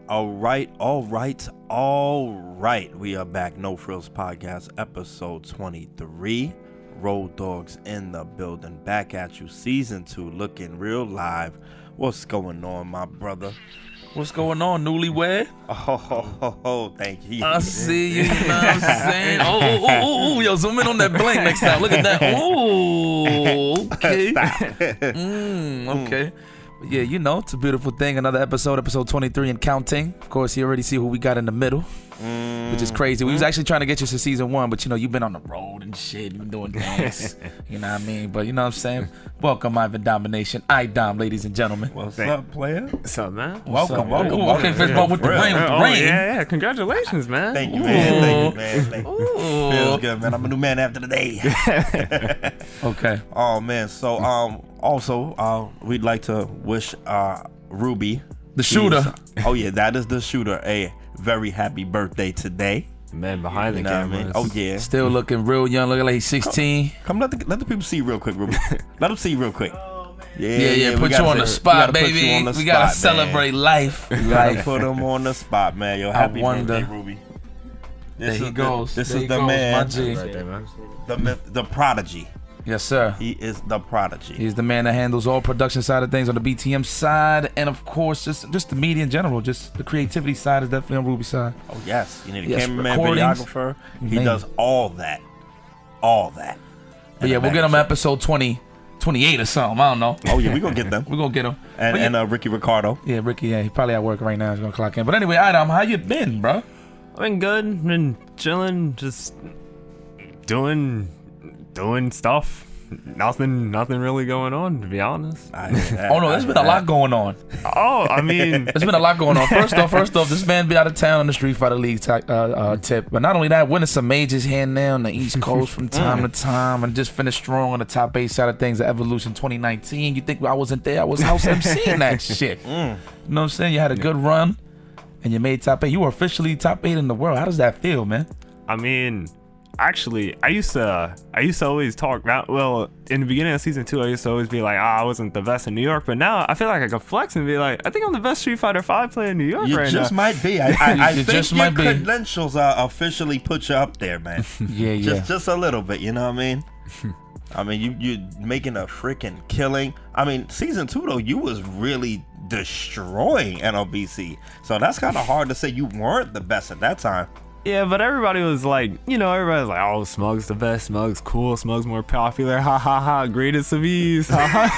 All right. We are back. No Frillz Podcast, episode 23. Road Dogs in the building. Back at you. Season 2, looking real live. What's going on, my brother? What's going on, newlywed? Oh, thank you. I see you, know what I'm saying? Oh, yo, zoom in on that bling next time. Look at that. Oh, okay. Okay. But yeah, you know, it's a beautiful thing. Another episode 23 and counting. Of course, you already see who we got in the middle, which is crazy. We was actually trying to get you to season 1, but you know, you've been on the road and shit. You've been doing things. You know what I mean? But you know what I'm saying? Welcome, Ivan Domination. iDOM, ladies and gentlemen. What's up, player? What's up, man? Welcome. Okay, fist bump with the rain. Yeah. Congratulations, man. Thank you, man. Thank you. Feels good, man. I'm a new man after the day. Okay. Oh, man. So, also, we'd like to wish Ruby, the shooter. That is the shooter, a very happy birthday today. Man behind the camera. camera. Oh yeah, still looking real young, looking like he's 16. Come let the people see you real quick, Ruby. Let them see you real quick. Yeah. Put you on the spot, baby. We gotta celebrate life. We gotta put them on the spot, man. Yo, happy birthday, Ruby. There he goes. This is the man, my G. the prodigy. Yes, sir. He is the prodigy. He's the man that handles all production side of things on the BTM side, and of course, just the media in general. Just the creativity side is definitely on Ruby's side. Oh yes, you need a cameraman, videographer. He does all that. But yeah, we'll get him episode 28 or something. I don't know. Oh yeah, we gonna get them. We gonna get him. And Ricky Ricardo. Yeah, Ricky. Yeah, he probably at work right now. He's gonna clock in. But anyway, Adam, how you been, bro? I've been good. Been chilling. Just doing stuff. Nothing really going on, to be honest. There's been a lot going on. There's been a lot going on. First off, this man be out of town on the Street Fighter League tip. But not only that, winning some majors here and there on the East Coast from time to time, and just finished strong on the top 8 side of things at Evolution 2019. You think I wasn't there? I was house MCing that shit. You know what I'm saying? You had a good run, and you made top 8. You were officially top 8 in the world. How does that feel, man? Actually, I used to always talk about, in the beginning of season 2, I used to always be like, I wasn't the best in New York, but now I feel like I can flex and be like, I think I'm the best Street Fighter 5 player in New York right now. You just might be. I think your credentials officially put you up there, man. Yeah. Just a little bit, you know what I mean? You're making a freaking killing. Season 2 though, you was really destroying NLBC, so that's kind of hard to say you weren't the best at that time. Yeah, but everybody was like, oh, Smug's the best, Smug's cool, Smug's more popular, ha ha ha, greatest of ease, ha ha.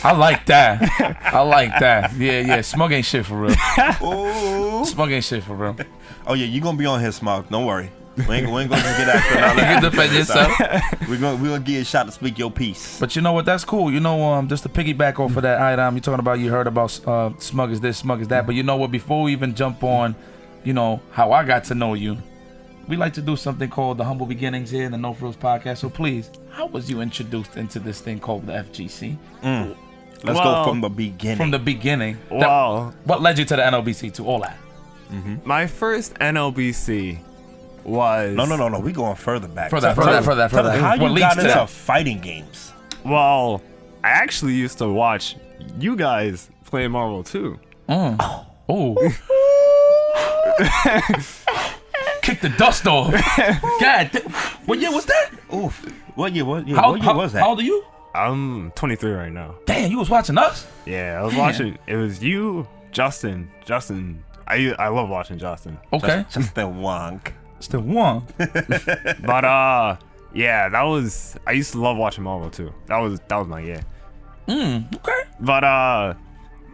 I like that. Yeah, Smug ain't shit for real. Smug ain't shit for real. Oh yeah, you gonna be on his Smug, don't worry. We ain't gonna get after that. You can defend yourself. We're gonna give you a shot to speak your piece. But you know what? That's cool. You know, just to piggyback off of that item, you heard about Smug is this, Smug is that. But you know what? Before we even jump on, you know, how I got to know you, we like to do something called the Humble Beginnings here in the No Frillz Podcast. So please, how was you introduced into this thing called the FGC? Let's go from the beginning. From the beginning. Wow. What led you to the NLBC, to all that? My first NLBC was... No. We going further back. Further. How you got into fighting games? Well, I actually used to watch you guys play Marvel 2. Kick the dust off. God, what year was that? What year was that? How old are you? I'm 23 right now. Damn, you was watching us? Yeah, I was watching. It was you, Justin. I love watching Justin. Okay. Justin Wong. But yeah, I used to love watching Marvel too. That was my year. Okay. But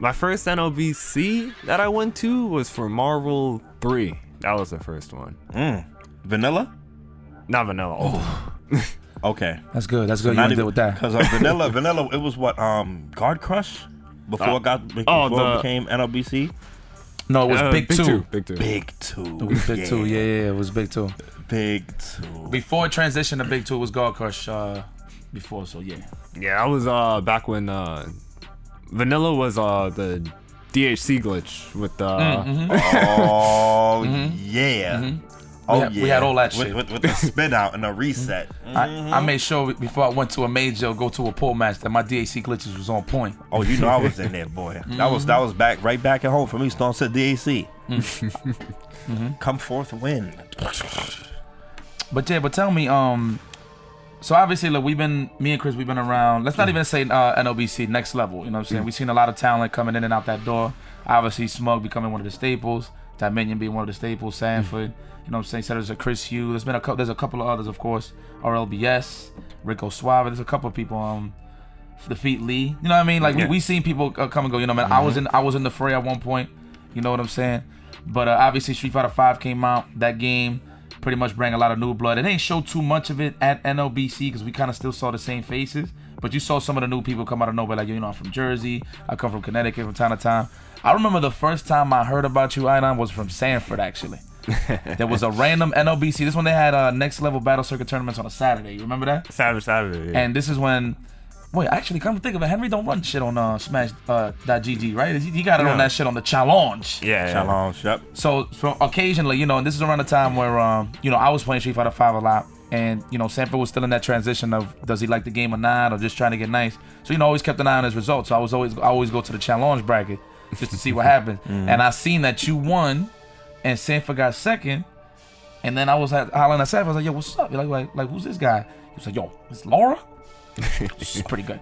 my first NLBC that I went to was for Marvel 3. That was the first one. Vanilla? Not vanilla. Okay. That's good. You didn't deal with that. Because vanilla, it was what, Guard Crush? Before it became NLBC? No, it was Big 2. Big 2. It was Big 2. Yeah, it was Big 2. Big 2. Before it transitioned to Big 2, it was Guard Crush before, so yeah. Yeah, that was back when Vanilla was the DHC glitch with the... Oh, yeah. We had all that shit. With the spin out and the reset. I made sure before I went to a major, go to a pole match, that my DAC glitches was on point. Oh, you know I was in there, boy. That was right back at home for me. Stone said DAC. Come forth, win. But tell me, so obviously, look, me and Chris, we've been around. Let's not even say NOBC, next level. You know what I'm saying? We've seen a lot of talent coming in and out that door. Obviously, Smug becoming one of the staples. Dominion being one of the staples. Sanford. You know what I'm saying? So there's a Chris Hugh. There's a couple of others, of course. RLBS, Rico Suave. There's a couple of people. Defeat Lee. You know what I mean? Like we seen people come and go. You know, man. I was in the fray at one point. You know what I'm saying? But obviously, Street Fighter 5 came out. That game pretty much bring a lot of new blood. It ain't show too much of it at NLBC because we kind of still saw the same faces. But you saw some of the new people come out of nowhere. Like, you know, I'm from Jersey. I come from Connecticut from time to time. I remember the first time I heard about you, iDOM, was from Sanford, actually. There was a random NLBC. This one they had next level battle circuit tournaments on a Saturday. You remember that? Saturday. Yeah. And this is when... Wait, actually, come to think of it, Henry don't run shit on Smash.gg, right? He got it on that shit on the challenge. Yeah. Challenge, yep. So occasionally, you know, and this is around the time where, you know, I was playing Street Fighter 5 a lot. And, you know, Sanford was still in that transition of does he like the game or not, or just trying to get nice. So, you know, always kept an eye on his results. So I always go to the challenge bracket just to see what happened. And I seen that you won and Sanford got second. And then I was hollering at Sanford. I was like, yo, what's up? You're like who's this guy? He was like, yo, it's Laura? She's pretty good.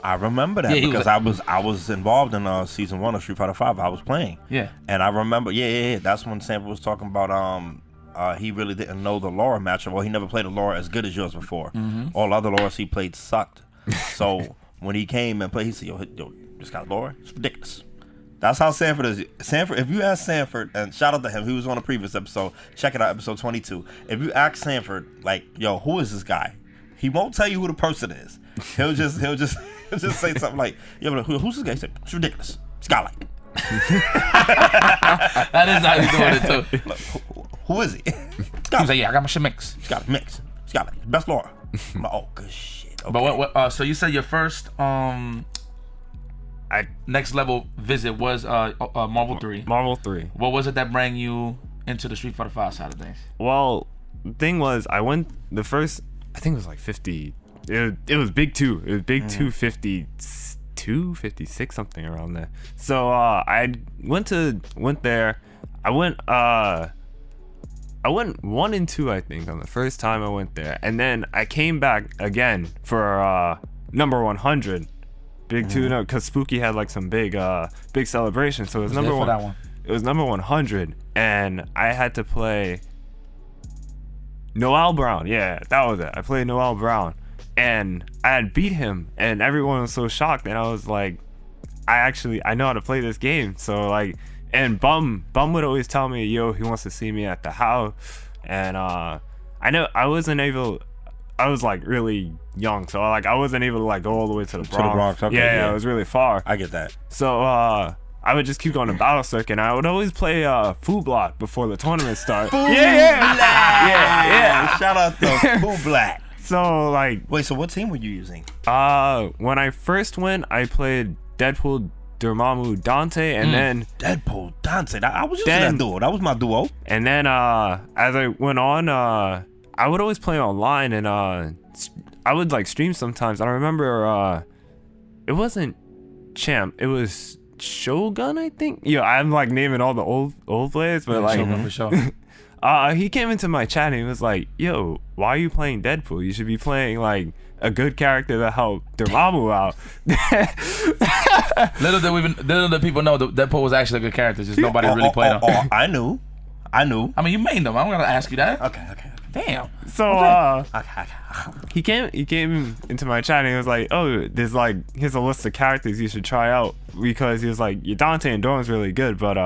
I remember that because I was involved in season 1 of Street Fighter 5. I was playing. Yeah. And I remember, that's when Sanford was talking about he really didn't know the Laura matchup. Well, he never played a Laura as good as yours before. All other Lauras he played sucked. So when he came and played, he said, yo, this guy's Laura? It's ridiculous. That's how Sanford is. Sanford, if you ask Sanford, and shout out to him, he was on a previous episode. Check it out, episode 22. If you ask Sanford, like, yo, who is this guy? He won't tell you who the person is. He'll just say something like, "Yo, who's this guy?" He said, "It's ridiculous. Skylight." That is how he's doing it too. Look, who is he? He was like, "Yeah, I got my shit mixed. Skylight. Best Laura." I'm like, oh, good shit. Okay. But what? So you said your first next level visit was Marvel 3. Marvel 3. What was it that brought you into the Street Fighter 5 side of things? Well, the thing was, I went the first. I think it was like 50. It was big 2. It was big 252, 56, something around there. So I went there. I went 1 and 2, I think, on the first time I went there, and then I came back again for number 100, big 2, because Spooky had like some big celebration. So it was number 1. That one. It was number 100, and I had to play Noel Brown. Yeah, that was it. I played Noel Brown, and I had beat him, and everyone was so shocked, and I was like, I know how to play this game. So like, and Bum would always tell me, yo, he wants to see me at the house, and I know I was like really young, so like I wasn't able to like go all the way to the Bronx. Okay, yeah, it was really far. I get that. So I would just keep going to battle circuit, and I would always play Foo Block before the tournament started. Yeah. Shout out to Foo Black. So like, wait, so what team were you using? When I first went, I played Deadpool, Dormammu, Dante, and then Deadpool, Dante. I was using that duo. That was my duo. And then as I went on, I would always play online, and I would like stream sometimes. I remember it wasn't Champ, it was Shogun, I think. Yeah, I'm like naming all the old players, but like Shogun for sure. He came into my chat and he was like, "Yo, why are you playing Deadpool? You should be playing like a good character to help Dormammu out." Little did people know that Deadpool was actually a good character. Just nobody really played him. I knew. I mean, you made them. I'm gonna ask you that. Okay. Damn. So he came into my chat and he was like, "Oh, here's a list of characters you should try out," because he was like, "Your Dante and Dorm's really good, but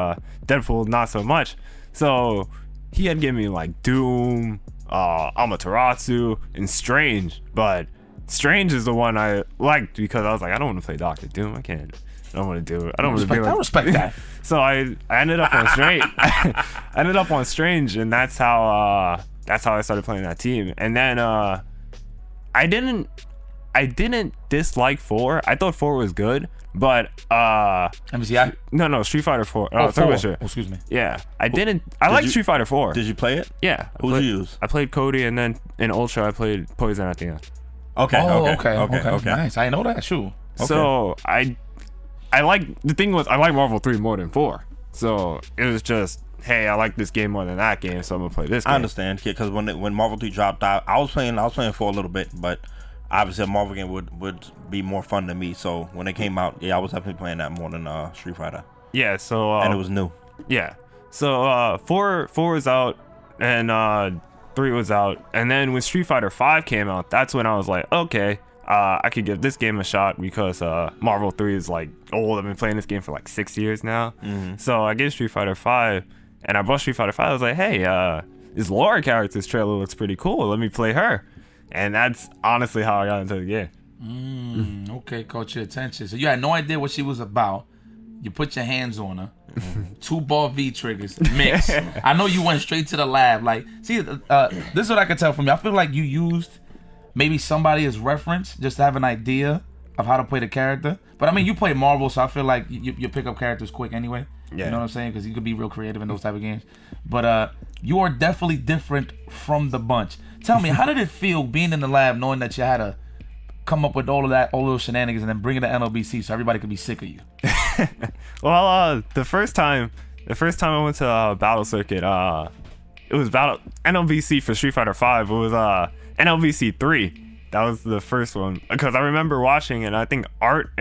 Deadpool not so much." So he had given me like Doom, Amaterasu, and Strange, but Strange is the one I liked because I was like, I don't want to play Dr. Doom. I don't want to do it. I don't want to be like. I respect that. So I ended up on Strange. I ended up on Strange, and that's how I started playing that team. And then I didn't dislike 4. I thought 4 was good, But MVCI? No, Street Fighter 4. Oh, 4. Turbo. Oh, excuse me. Yeah, I didn't. I like Street Fighter 4. Did you play it? Yeah. Who'd you use? I played Cody, and then in Ultra I played Poison at the end. Okay. Okay. Nice. I know that. Shoot. Okay. So I like, the thing was, I like Marvel 3 more than 4. So it was just, hey, I like this game more than that game, so I'm gonna play this game. I understand, because when Marvel 3 dropped out, I was playing 4 a little bit, but obviously a Marvel game would be more fun to me. So when it came out, yeah, I was definitely playing that more than Street Fighter. Yeah. So and it was new. Yeah. So 4 was out, and 3 was out, and then when Street Fighter 5 came out, that's when I was like, okay, I could give this game a shot, because Marvel 3 is like old. I've been playing this game for like 6 years now. So I gave Street Fighter 5, and I bought Street Fighter 5. I was like, hey, this Laura character's trailer looks pretty cool. Let me play her. And that's honestly how I got into the game. Okay, caught your attention. So you had no idea what she was about. You put your hands on her. 2 ball V triggers mix. I know you went straight to the lab. Like, see, this is what I can tell from you. I feel like you used maybe somebody as reference just to have an idea of how to play the character. But I mean, you play Marvel, so I feel like you pick up characters quick anyway. Yeah. You know what I'm saying? Because you could be real creative in those type of games. But you are definitely different from the bunch. Tell me, how did it feel being in the lab, knowing that you had to come up with all those shenanigans and then bring it to NLBC so everybody could be sick of you? Well, the first time I went to Battle Circuit, it was NLBC for Street Fighter 5. It was NLBC 3. That was the first one, because I remember watching, and I think Art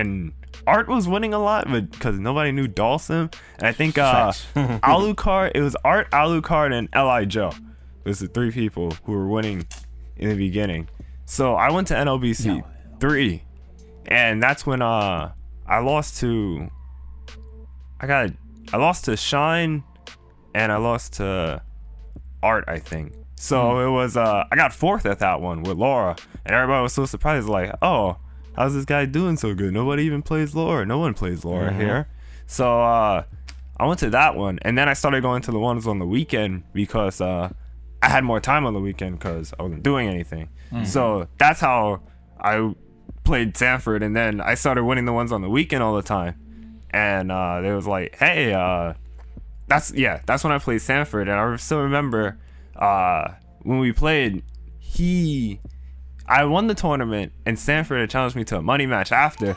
was winning a lot, but because nobody knew Dawson, and I think Alucard. It was Art, Alucard, and Li Joe. It was the 3 people who were winning in the beginning. So I went to NLBC 3, and that's when I lost to Shine, and I lost to Art, I think. So it was I got 4th at that one with Laura, and everybody was so surprised, like, oh, how's this guy doing so good? Nobody even plays Laura. No one plays Laura here. So I went to that one, and then I started going to the ones on the weekend, because I had more time on the weekend because I wasn't doing anything. So that's how I played Sanford, and then I started winning the ones on the weekend all the time. And they was like, hey, that's when I played Sanford. And I still remember when we played, I won the tournament, and Sanford had challenged me to a money match after. And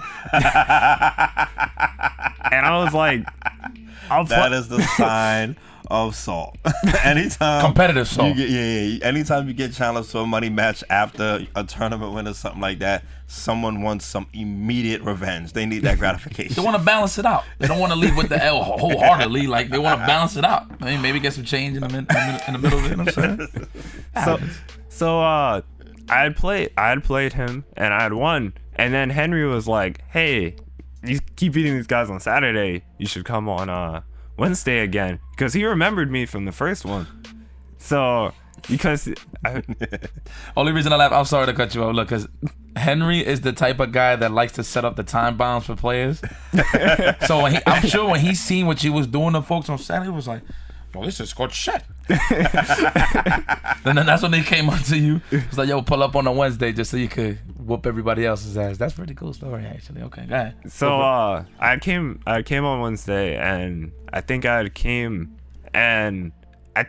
I was like, that is the sign of salt. Anytime competitive salt. Anytime you get challenged to a money match after a tournament win or something like that, someone wants some immediate revenge. They need that gratification. They want to balance it out. They don't want to leave with the L wholeheartedly. Like, they want to balance it out. I mean, maybe get some change in the middle of it. You know what I'm saying? So I had played him, and I had won. And then Henry was like, hey, you keep beating these guys on Saturday, you should come on Wednesday again, because he remembered me from the first one. So only reason I laugh, I'm sorry to cut you off, look, because Henry is the type of guy that likes to set up the time bounds for players. So I'm sure when he seen what you was doing to folks on Saturday, he was like, yo, this is good shit. And then that's when they came up to you. It's like, yo, pull up on a Wednesday just so you could whoop everybody else's ass. That's a pretty cool story, actually. Okay, go ahead. So I came on Wednesday, and I think I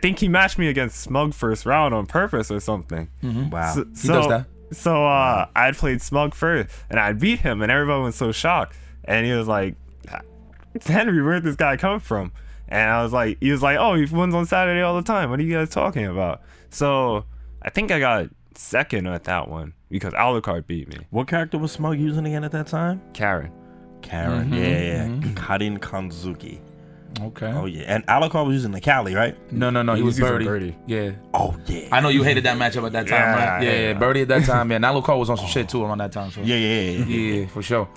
think he matched me against Smug first round on purpose or something. Wow. So, he does that. So I had played Smug first, and I beat him, and everybody was so shocked. And he was like, Henry, where'd this guy come from? And I was like, he was like, oh, he wins on Saturday all the time. What are you guys talking about? So I think I got second at that one because Alucard beat me. What character was Smug using again at that time? Karin. Karin, Karin Kanzuki. Okay. Oh yeah, and Alucard was using the Cali, right? No, he was Birdie. Yeah. Oh yeah. I know you hated that matchup at that time, right? Yeah, Birdie at that time. Yeah, and Alucard was on some shit too around that time. So. Yeah, for sure.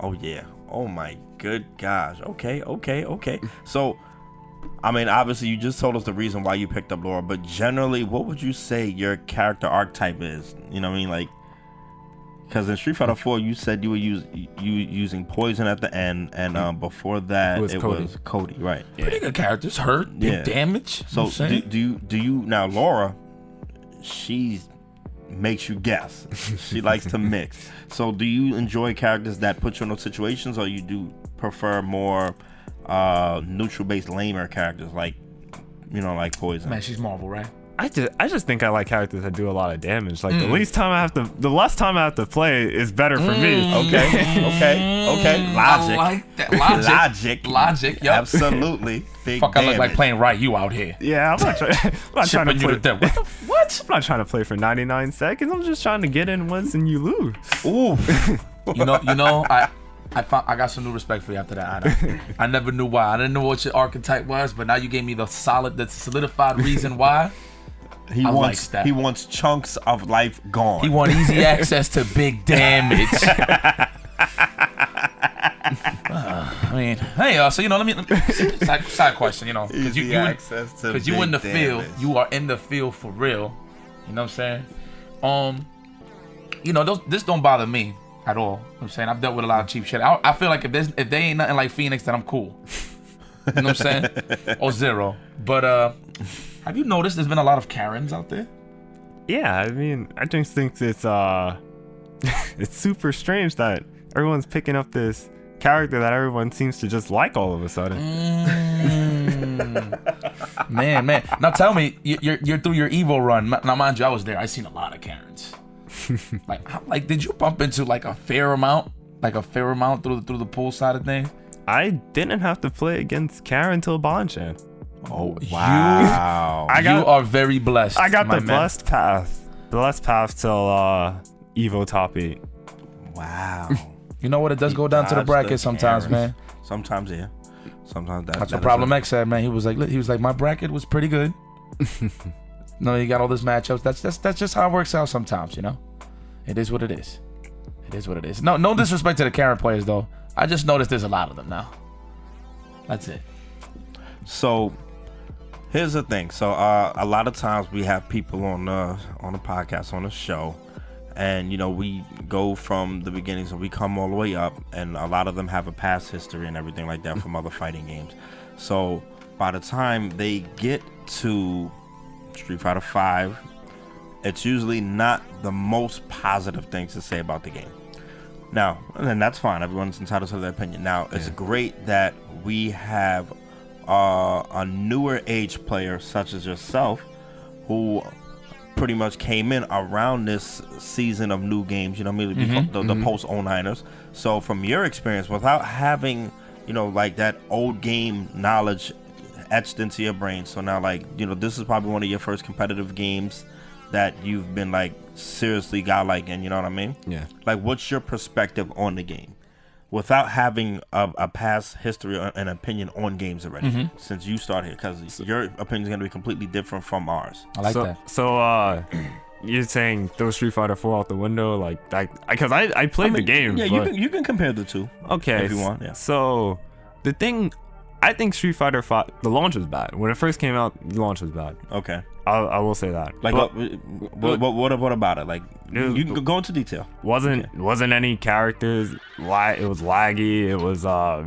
Oh yeah. Oh my good gosh. Okay. So, I mean, obviously, you just told us the reason why you picked up Laura, but generally, what would you say your character archetype is? You know what I mean, like. Because in Street Fighter 4, you said you were using poison at the end, and before that it was Cody, right? Yeah. Pretty good characters, hurt, big damage. So do you now Laura? She's makes you guess. She likes to mix. So do you enjoy characters that put you in those situations, or you do prefer more neutral-based, lamer characters like Poison? Man, she's Marvel, right? I just think I like characters that do a lot of damage. Like the less time I have to play is better for me. Okay. Logic. I like that. Logic. Yep. Absolutely. Big Fuck, I look like damage. playing Ryu out here. Yeah, I'm not trying to Chipping you to play. death. What? I'm not trying to play for 99 seconds. I'm just trying to get in once and you lose. Ooh. You know, I got some new respect for you after that. I never knew why. I didn't know what your archetype was, but now you gave me the solidified reason why. He wants chunks of life gone. He wants easy access to big damage. I mean, hey, so let me side question, because you in the field, you are in the field for real. You know what I'm saying? This don't bother me at all. You know what I'm saying? I've dealt with a lot of cheap shit. I feel like if they ain't nothing like Phoenix, then I'm cool. You know what I'm saying? Or Zero. But have you noticed there's been a lot of Karens out there? Yeah, I mean, I just think it's it's super strange that everyone's picking up this character that everyone seems to just like all of a sudden. Man. Now tell me, you're through your Evo run. Now, mind you, I was there. I seen a lot of Karens. like, did you bump into like a fair amount through the pool side of things? I didn't have to play against Karin until Bonchan. Oh wow! You are very blessed. I got the man. blessed path till Evo top 8. Wow. You know what? It does go down to the bracket sometimes, man. Sometimes, yeah. Sometimes that's what Problem X said, man. He was like, my bracket was pretty good. No, you got all these matchups. That's just how it works out sometimes, It is what it is. It is what it is. No disrespect to the Karin players though. I just noticed there's a lot of them now. That's it. So here's the thing. So a lot of times we have people on the podcast, on the show, and we go from the beginning, so we come all the way up, and a lot of them have a past history and everything like that from other fighting games. So by the time they get to Street Fighter V, it's usually not the most positive things to say about the game. Now, and that's fine. Everyone's entitled to their opinion. Now, it's great that we have a newer age player such as yourself who pretty much came in around this season of new games, the post 09ers. So from your experience, without having, like that old game knowledge etched into your brain, so now this is probably one of your first competitive games that you've been seriously godlike in, you know what I mean? Yeah. What's your perspective on the game? Without having a past history and opinion on games already, since you started here, because your opinion is going to be completely different from ours. I like that. So, you're saying throw Street Fighter 4 out the window, because I played the game. Yeah, you can compare the two. Okay, if you want. Yeah. So the thing, I think Street Fighter 5, the launch was bad. When it first came out, the launch was bad. Okay. I will say that. What about it? You can go into detail. Wasn't any characters. It was laggy. It was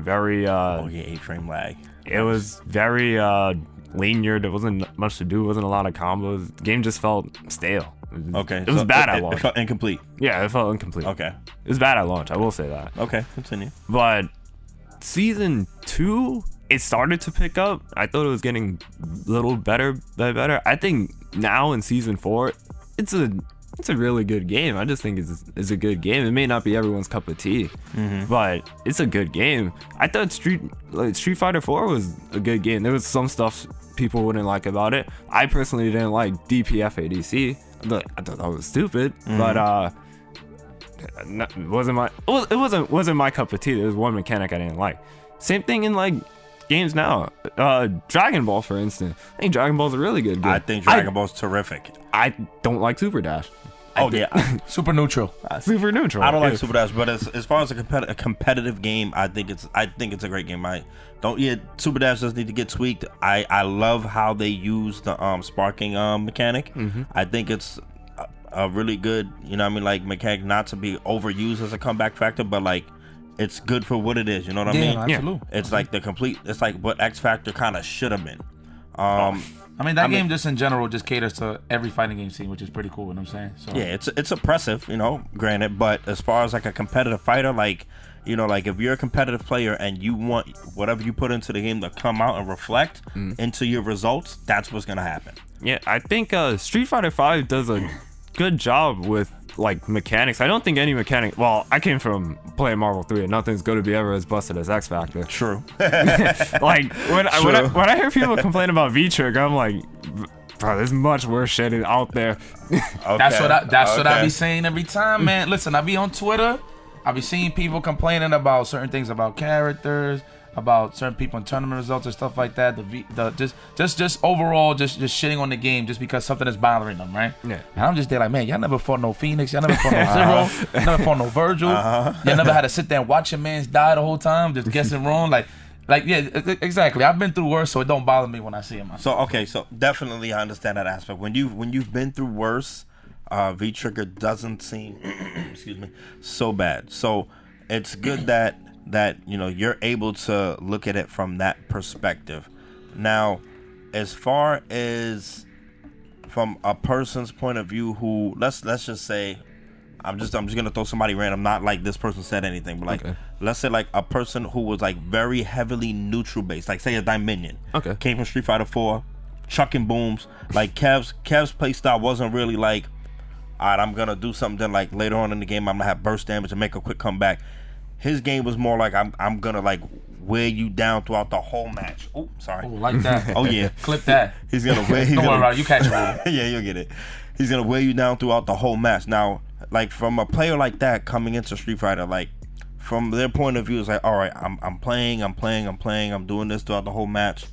very. 8-frame lag. It was very linear. There wasn't much to do. Wasn't a lot of combos. The game just felt stale. It was bad at launch. It felt incomplete. Yeah, it felt incomplete. Okay. It was bad at launch. I will say that. Okay, continue. But season 2, it started to pick up. I thought it was getting a little better. I think now in season 4, it's a really good game. I just think it's a good game. It may not be everyone's cup of tea, but it's a good game. I thought Street Fighter 4 was a good game. There was some stuff people wouldn't like about it. I personally didn't like DPF ADC. I thought that was stupid, but it wasn't my cup of tea. There was one mechanic I didn't like. Same thing in games now. Dragon Ball, for instance. I think Dragon Ball's a really good game. I think Dragon Ball's terrific. I don't like Super Dash. Super neutral. Super neutral. I don't like Super Dash, but as far as a competitive game, I think it's a great game. Super Dash does need to get tweaked. I love how they use the sparking mechanic. I think it's a really good, mechanic, not to be overused as a comeback factor, but it's good for what it is. You know what I mean? Absolutely. It's it's like what X Factor kind of should have been. I mean, that game just in general just caters to every fighting game scene, which is pretty cool. You know what I'm saying? So. Yeah, it's oppressive, granted, but as far as like a competitive fighter, like, like if you're a competitive player and you want whatever you put into the game to come out and reflect into your results, that's what's gonna happen. Yeah, I think Street Fighter V does a good job with like mechanics. I don't think any mechanic. Well, I came from playing Marvel 3, and nothing's going to be ever as busted as X Factor. True. Like when I hear people complain about V-Trigger, I'm like, bro, there's much worse shit out there. Okay. That's what I be saying every time, man. Listen, I be on Twitter. I be seeing people complaining about certain things about characters, about certain people in tournament results and stuff like that. Just overall, just shitting on the game just because something is bothering them, right? Yeah. And I'm just there like, man, y'all never fought no Phoenix, y'all never fought no Zero, y'all never fought no Virgil, y'all never had to sit there and watch your man's die the whole time, just guessing wrong, like yeah, exactly. I've been through worse, so it don't bother me when I see him. So definitely I understand that aspect. When you've been through worse, V-Trigger doesn't seem, excuse me, so bad. So it's good that you're able to look at it from that perspective. Now, as far as from a person's point of view, who let's just say, I'm just gonna throw somebody random, not like this person said anything, but like let's say like a person who was like very heavily neutral based, like say a Dominion, came from Street Fighter 4, chucking booms. Like Kev's playstyle wasn't really like, all right, I'm gonna do something. Then like later on in the game, I'm gonna have burst damage and make a quick comeback. His game was more like I'm gonna like wear you down throughout the whole match. Oh, sorry. Oh, like that. Oh yeah. Clip that. He's gonna wear. Don't worry about it. You catch it. Yeah, you'll get it. He's gonna wear you down throughout the whole match. Now, like from a player like that coming into Street Fighter, like from their point of view, it's like, all right, I'm playing, I'm doing this throughout the whole match.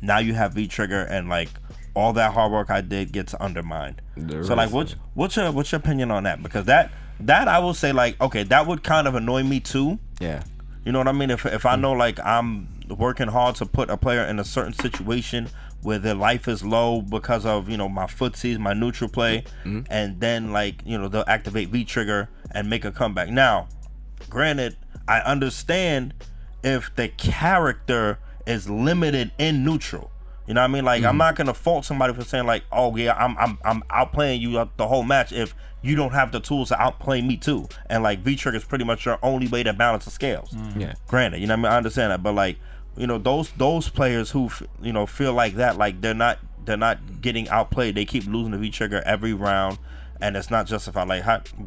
Now you have V-Trigger, and like all that hard work I did gets undermined. So like, what's your opinion on that? Because that I will say, like, okay, that would kind of annoy me too. Yeah. You know what I mean? If I know like I'm working hard to put a player in a certain situation where their life is low because of my footsies, my neutral play, and then like they'll activate V-Trigger and make a comeback. Now, granted, I understand if the character is limited in neutral. You know what I mean? Like I'm not gonna fault somebody for saying like, oh yeah, I'm outplaying you the whole match if you don't have the tools to outplay me too. And like V-Trigger is pretty much your only way to balance the scales. Yeah. Granted, you know what I mean? I understand that, but like those players who feel like that, like they're not getting outplayed. They keep losing the V-Trigger every round, and it's not justified. Like,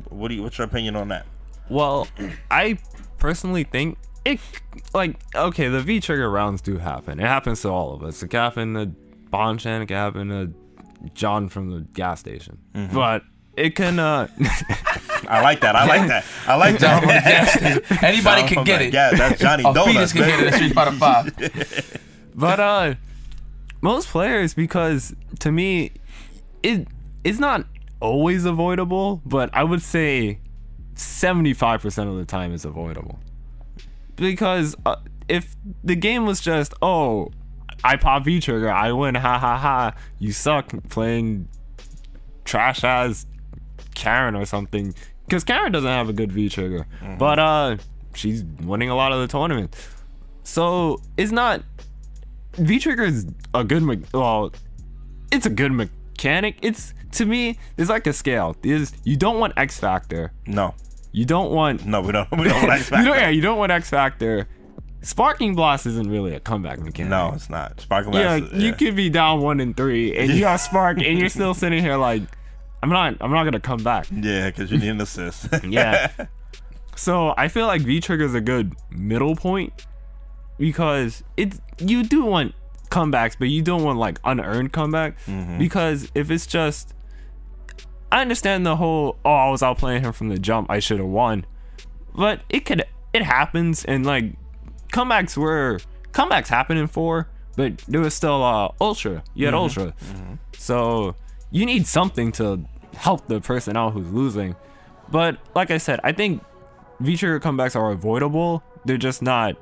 what's your opinion on that? Well, I personally think it, like, okay, the V-Trigger rounds do happen. It happens to all of us. It can happen to Bonchan, it can happen to John from the gas station. But it can I like that. I like John that. from the gas station. Anybody can get it. Yeah, that's Johnny Donuts. Fetus can get it in Street Fighter 5. But most players, because to me it's not always avoidable, but I would say 75% of the time it's avoidable. Because if the game was just, oh, I pop V-Trigger, I win, ha ha ha, you suck playing trash ass Karin or something, because Karin doesn't have a good V-Trigger, but she's winning a lot of the tournament. So it's not, V-Trigger is a good it's a good mechanic. It's, to me, there's like a scale. You don't want X Factor. No. You don't want... No, we don't want X Factor. You don't want X Factor. Sparking Blast isn't really a comeback mechanic. No, it's not. Sparking Blast you could be down 1-3 and you got Spark and you're still sitting here like, I'm not gonna come back. Yeah, because you need an assist. Yeah. So I feel like V-Trigger is a good middle point, because you do want comebacks, but you don't want like unearned comeback. Because if it's just, I understand the whole, oh, I was outplaying him from the jump, I should have won, but it happens, and like comebacks happen in 4, but there was still Ultra. You had Ultra. So you need something to help the person out who's losing. But like I said, I think V-Trigger comebacks are avoidable. They're just not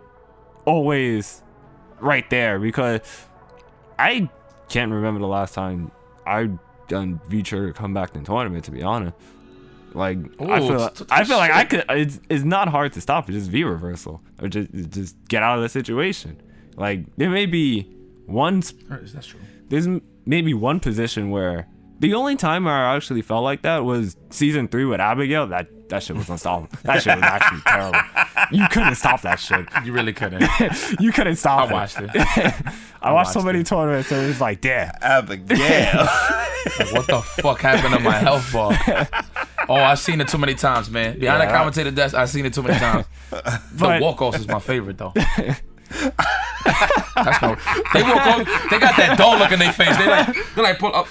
always right there, because I can't remember the last time I done V-Trigger comeback in tournament, to be honest. Like, I feel like I could. It's not hard to stop. It's just V reversal, or just get out of the situation. Like, there may be one. That's true. There's maybe one position where the only time where I actually felt like that was season 3 with Abigail. That shit was unstoppable. That shit was actually terrible. You couldn't stop that shit. You really couldn't. You couldn't stop I watched it. I watched so many tournaments, and it was like, damn. Abigail. Like, what the fuck happened to my health bar? Oh, I've seen it too many times, man. Behind the commentator desk, I've seen it too many times. The walk-offs is my favorite, though. That's my, they walk off, they got that dull look in their face. They like pull up,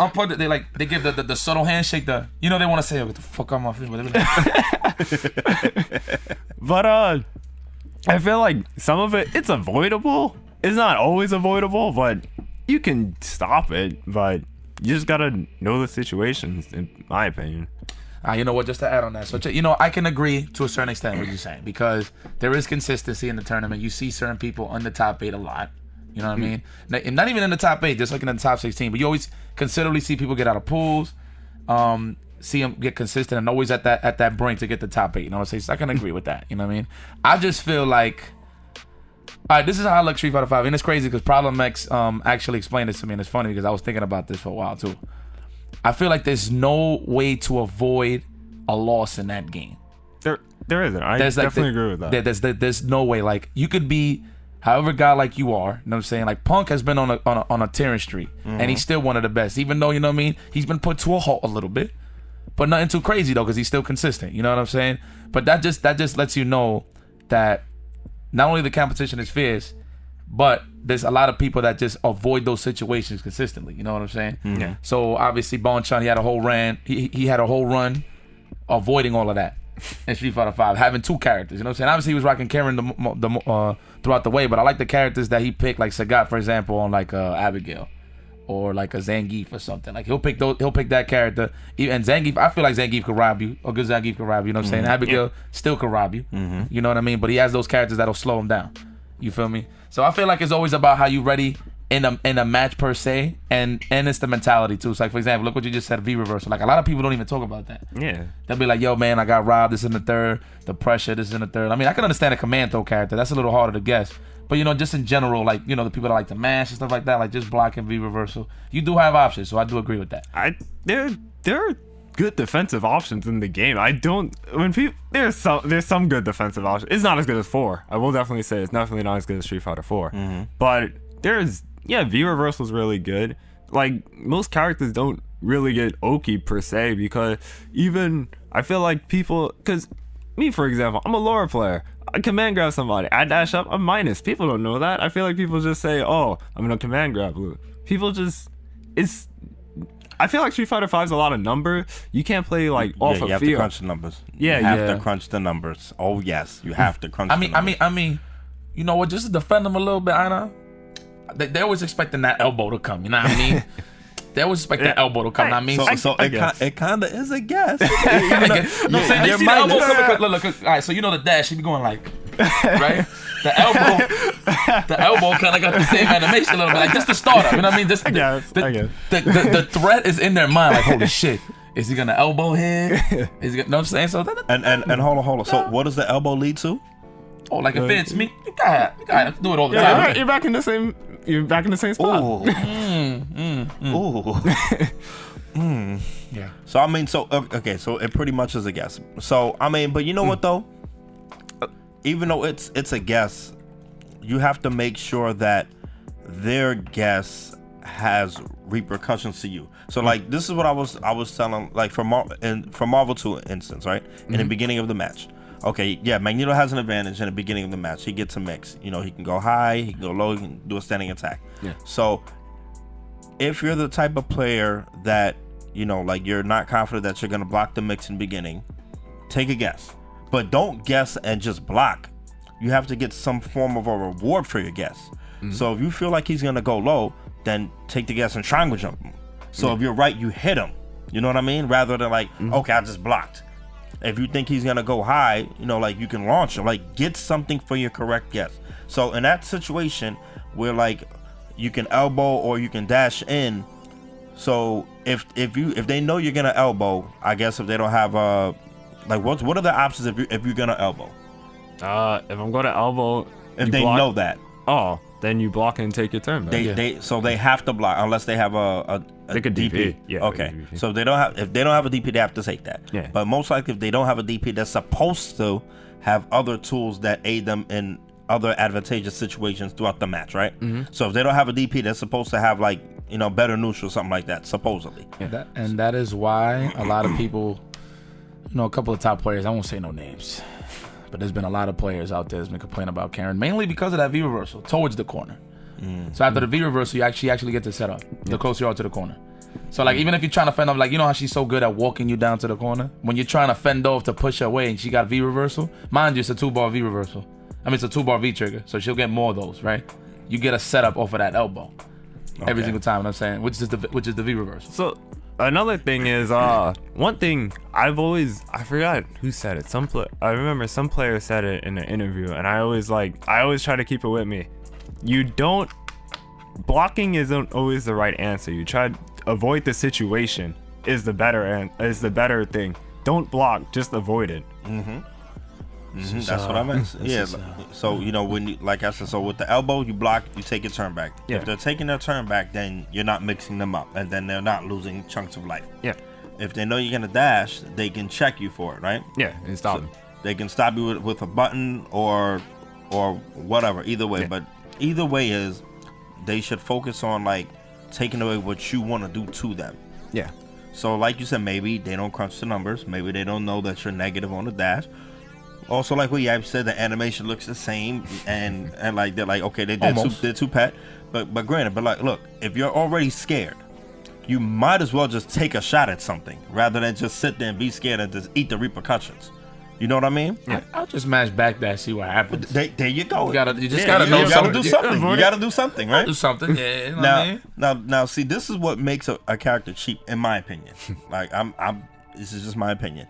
they give the subtle handshake. They want to say, oh, get the fuck out of my face. But I feel like some of it's avoidable. It's not always avoidable, but you can stop it. But you just gotta know the situations, in my opinion. You know what? Just to add on that, so I can agree to a certain extent what you're saying, because there is consistency in the tournament. You see certain people on the top 8 a lot. You know what I mean? Not even in the top 8, just like in the top 16. But you always considerably see people get out of pools, see them get consistent, and always at that brink to get the top 8. You know what I'm saying? So I can agree with that. You know what I mean? I just feel like, all right, this is how I look Street Fighter 5, and it's crazy because Problem X actually explained this to me, and it's funny because I was thinking about this for a while too. I feel like there's no way to avoid a loss in that game. There isn't. I definitely agree with that. There's no way. Like, you could be however guy like you are. You know what I'm saying? Like, Punk has been on a tearing streak, and he's still one of the best. Even though, you know what I mean, he's been put to a halt a little bit, but nothing too crazy though, because he's still consistent. You know what I'm saying? But that just lets you know that not only the competition is fierce, but there's a lot of people that just avoid those situations consistently. You know what I'm saying? Yeah. So obviously, Bonchan, he had a whole run. He had a whole run avoiding all of that in Street Fighter 5, having 2 characters. You know what I'm saying? Obviously, he was rocking Karin throughout the way, but I like the characters that he picked, like Sagat, for example, on like Abigail, or like a Zangief or something. Like he'll pick that character. And Zangief, I feel like Zangief could rob you. A good Zangief could rob you. You know what I'm saying? Abigail still could rob you. You know what I mean? But he has those characters that'll slow him down. You feel me? So I feel like it's always about how you ready in a match per se, and it's the mentality too. So like, for example, look what you just said, V reversal. Like, a lot of people don't even talk about that. Yeah. They'll be like, yo man, I got robbed, this in the third, the pressure, this in the third. I mean, I can understand a command throw character. That's a little harder to guess. But just in general, like, the people that like to mash and stuff like that, like just blocking V reversal, you do have options. So I do agree with that. There are good defensive options in the game. There's some good defensive options. It's not as good as 4. I will definitely say it's definitely not as good as Street Fighter 4. But V reversal is really good. Like, most characters don't really get Oki per se, because even I feel like people, because me, for example, I'm a lower player. I command grab somebody, I dash up, I'm minus. People don't know that. I feel like people just say, oh, I'm gonna command grab blue. I feel like Street Fighter 5 is a lot of numbers. You can't play like off of feel. You have to crunch the numbers. Yeah, you have to crunch the numbers. Oh yes, you have to crunch. the numbers. I mean, you know what? Just to defend them a little bit, I know they always expecting that elbow to come. You know what I mean? They always expect that elbow to come. I mean, so it kind of is a guess. No, I'm saying they see the elbow coming. Look, all right. So the dash, he be going like, right? The elbow kind of got the same animation a little bit, like just the startup. You know what I mean? Just the threat is in their mind, like, holy shit, is he gonna elbow him? Is he gonna, know what I'm saying? So and hold on. So what does the elbow lead to? Oh, like if it's me, you gotta do it all the time. Right. You're back in the same spot. Ooh. Yeah. So I mean, so it pretty much is a guess. So I mean, but you know what though? Even though it's a guess, you have to make sure that their guess has repercussions to you. So like, this is what I was telling, like, for Marvel 2 instance, right? In the beginning of the match. Okay, yeah, Magneto has an advantage in the beginning of the match. He gets a mix. He can go high, he can go low, he can do a standing attack. Yeah. So if you're the type of player that, like, you're not confident that you're gonna block the mix in the beginning, take a guess. But don't guess and just block. You have to get some form of a reward for your guess. So if you feel like he's gonna go low, then take the guess and triangle jump him. So if you're right, you hit him. You know what I mean? Rather than like, okay, I just blocked. If you think he's gonna go high, like, you can launch him. Like, get something for your correct guess. So in that situation where, like, you can elbow or you can dash in. So if they know you're gonna elbow, I guess if they don't have what are the options if you're gonna elbow? If I'm gonna elbow, if they know that. Oh, then you block and take your turn. So they have to block unless they have a they could DP. Yeah. Okay. So if they don't have a DP, they have to take that. Yeah. But most likely, if they don't have a DP, they're supposed to have other tools that aid them in other advantageous situations throughout the match, right? Mm-hmm. So if they don't have a DP, they're supposed to have like better neutral, something like that, supposedly. Yeah. That is why a lot of people, a couple of top players, I won't say no names, but there's been a lot of players out there that's been complaining about Karin, mainly because of that V reversal towards the corner. So after the V reversal, you actually get to set up the closer you are to the corner. So like even if you're trying to fend off, like how she's so good at walking you down to the corner, when you're trying to fend off to push her away and she got V reversal, mind you, it's a 2-bar V reversal. I mean, it's a 2-bar V trigger, so she'll get more of those, right? You get a setup off of that elbow every single time. I'm saying, which is the V reversal. So another thing is one thing I forgot who said it. I remember some player said it in an interview, and I always try to keep it with me. Blocking isn't always the right answer. You try to avoid the situation is the better thing. Don't block, just avoid it. That's what I meant. Yeah. So when you, like I said, so with the elbow you block, you take your turn back. Yeah. If they're taking their turn back, then you're not mixing them up, and then they're not losing chunks of life. Yeah. If they know you're gonna dash, they can check you for it, right? Yeah, and stop them. They can stop you with a button or whatever. Either way, but either way is they should focus on like taking away what you want to do to them. Yeah. So like you said, maybe they don't crunch the numbers. Maybe they don't know that you're negative on the dash. Also, like what Yipes said, the animation looks the same, and like they're like, okay, they're too pet. But granted, but like, look, if you're already scared, you might as well just take a shot at something rather than just sit there and be scared and just eat the repercussions. You know what I mean? Yeah. I'll just mash back that, see what happens. There you go. You just gotta know you something. Gotta do something. You gotta do something, right? Do something. Yeah. You know what I mean? Now, see, this is what makes a character cheap, in my opinion. Like, this is just my opinion.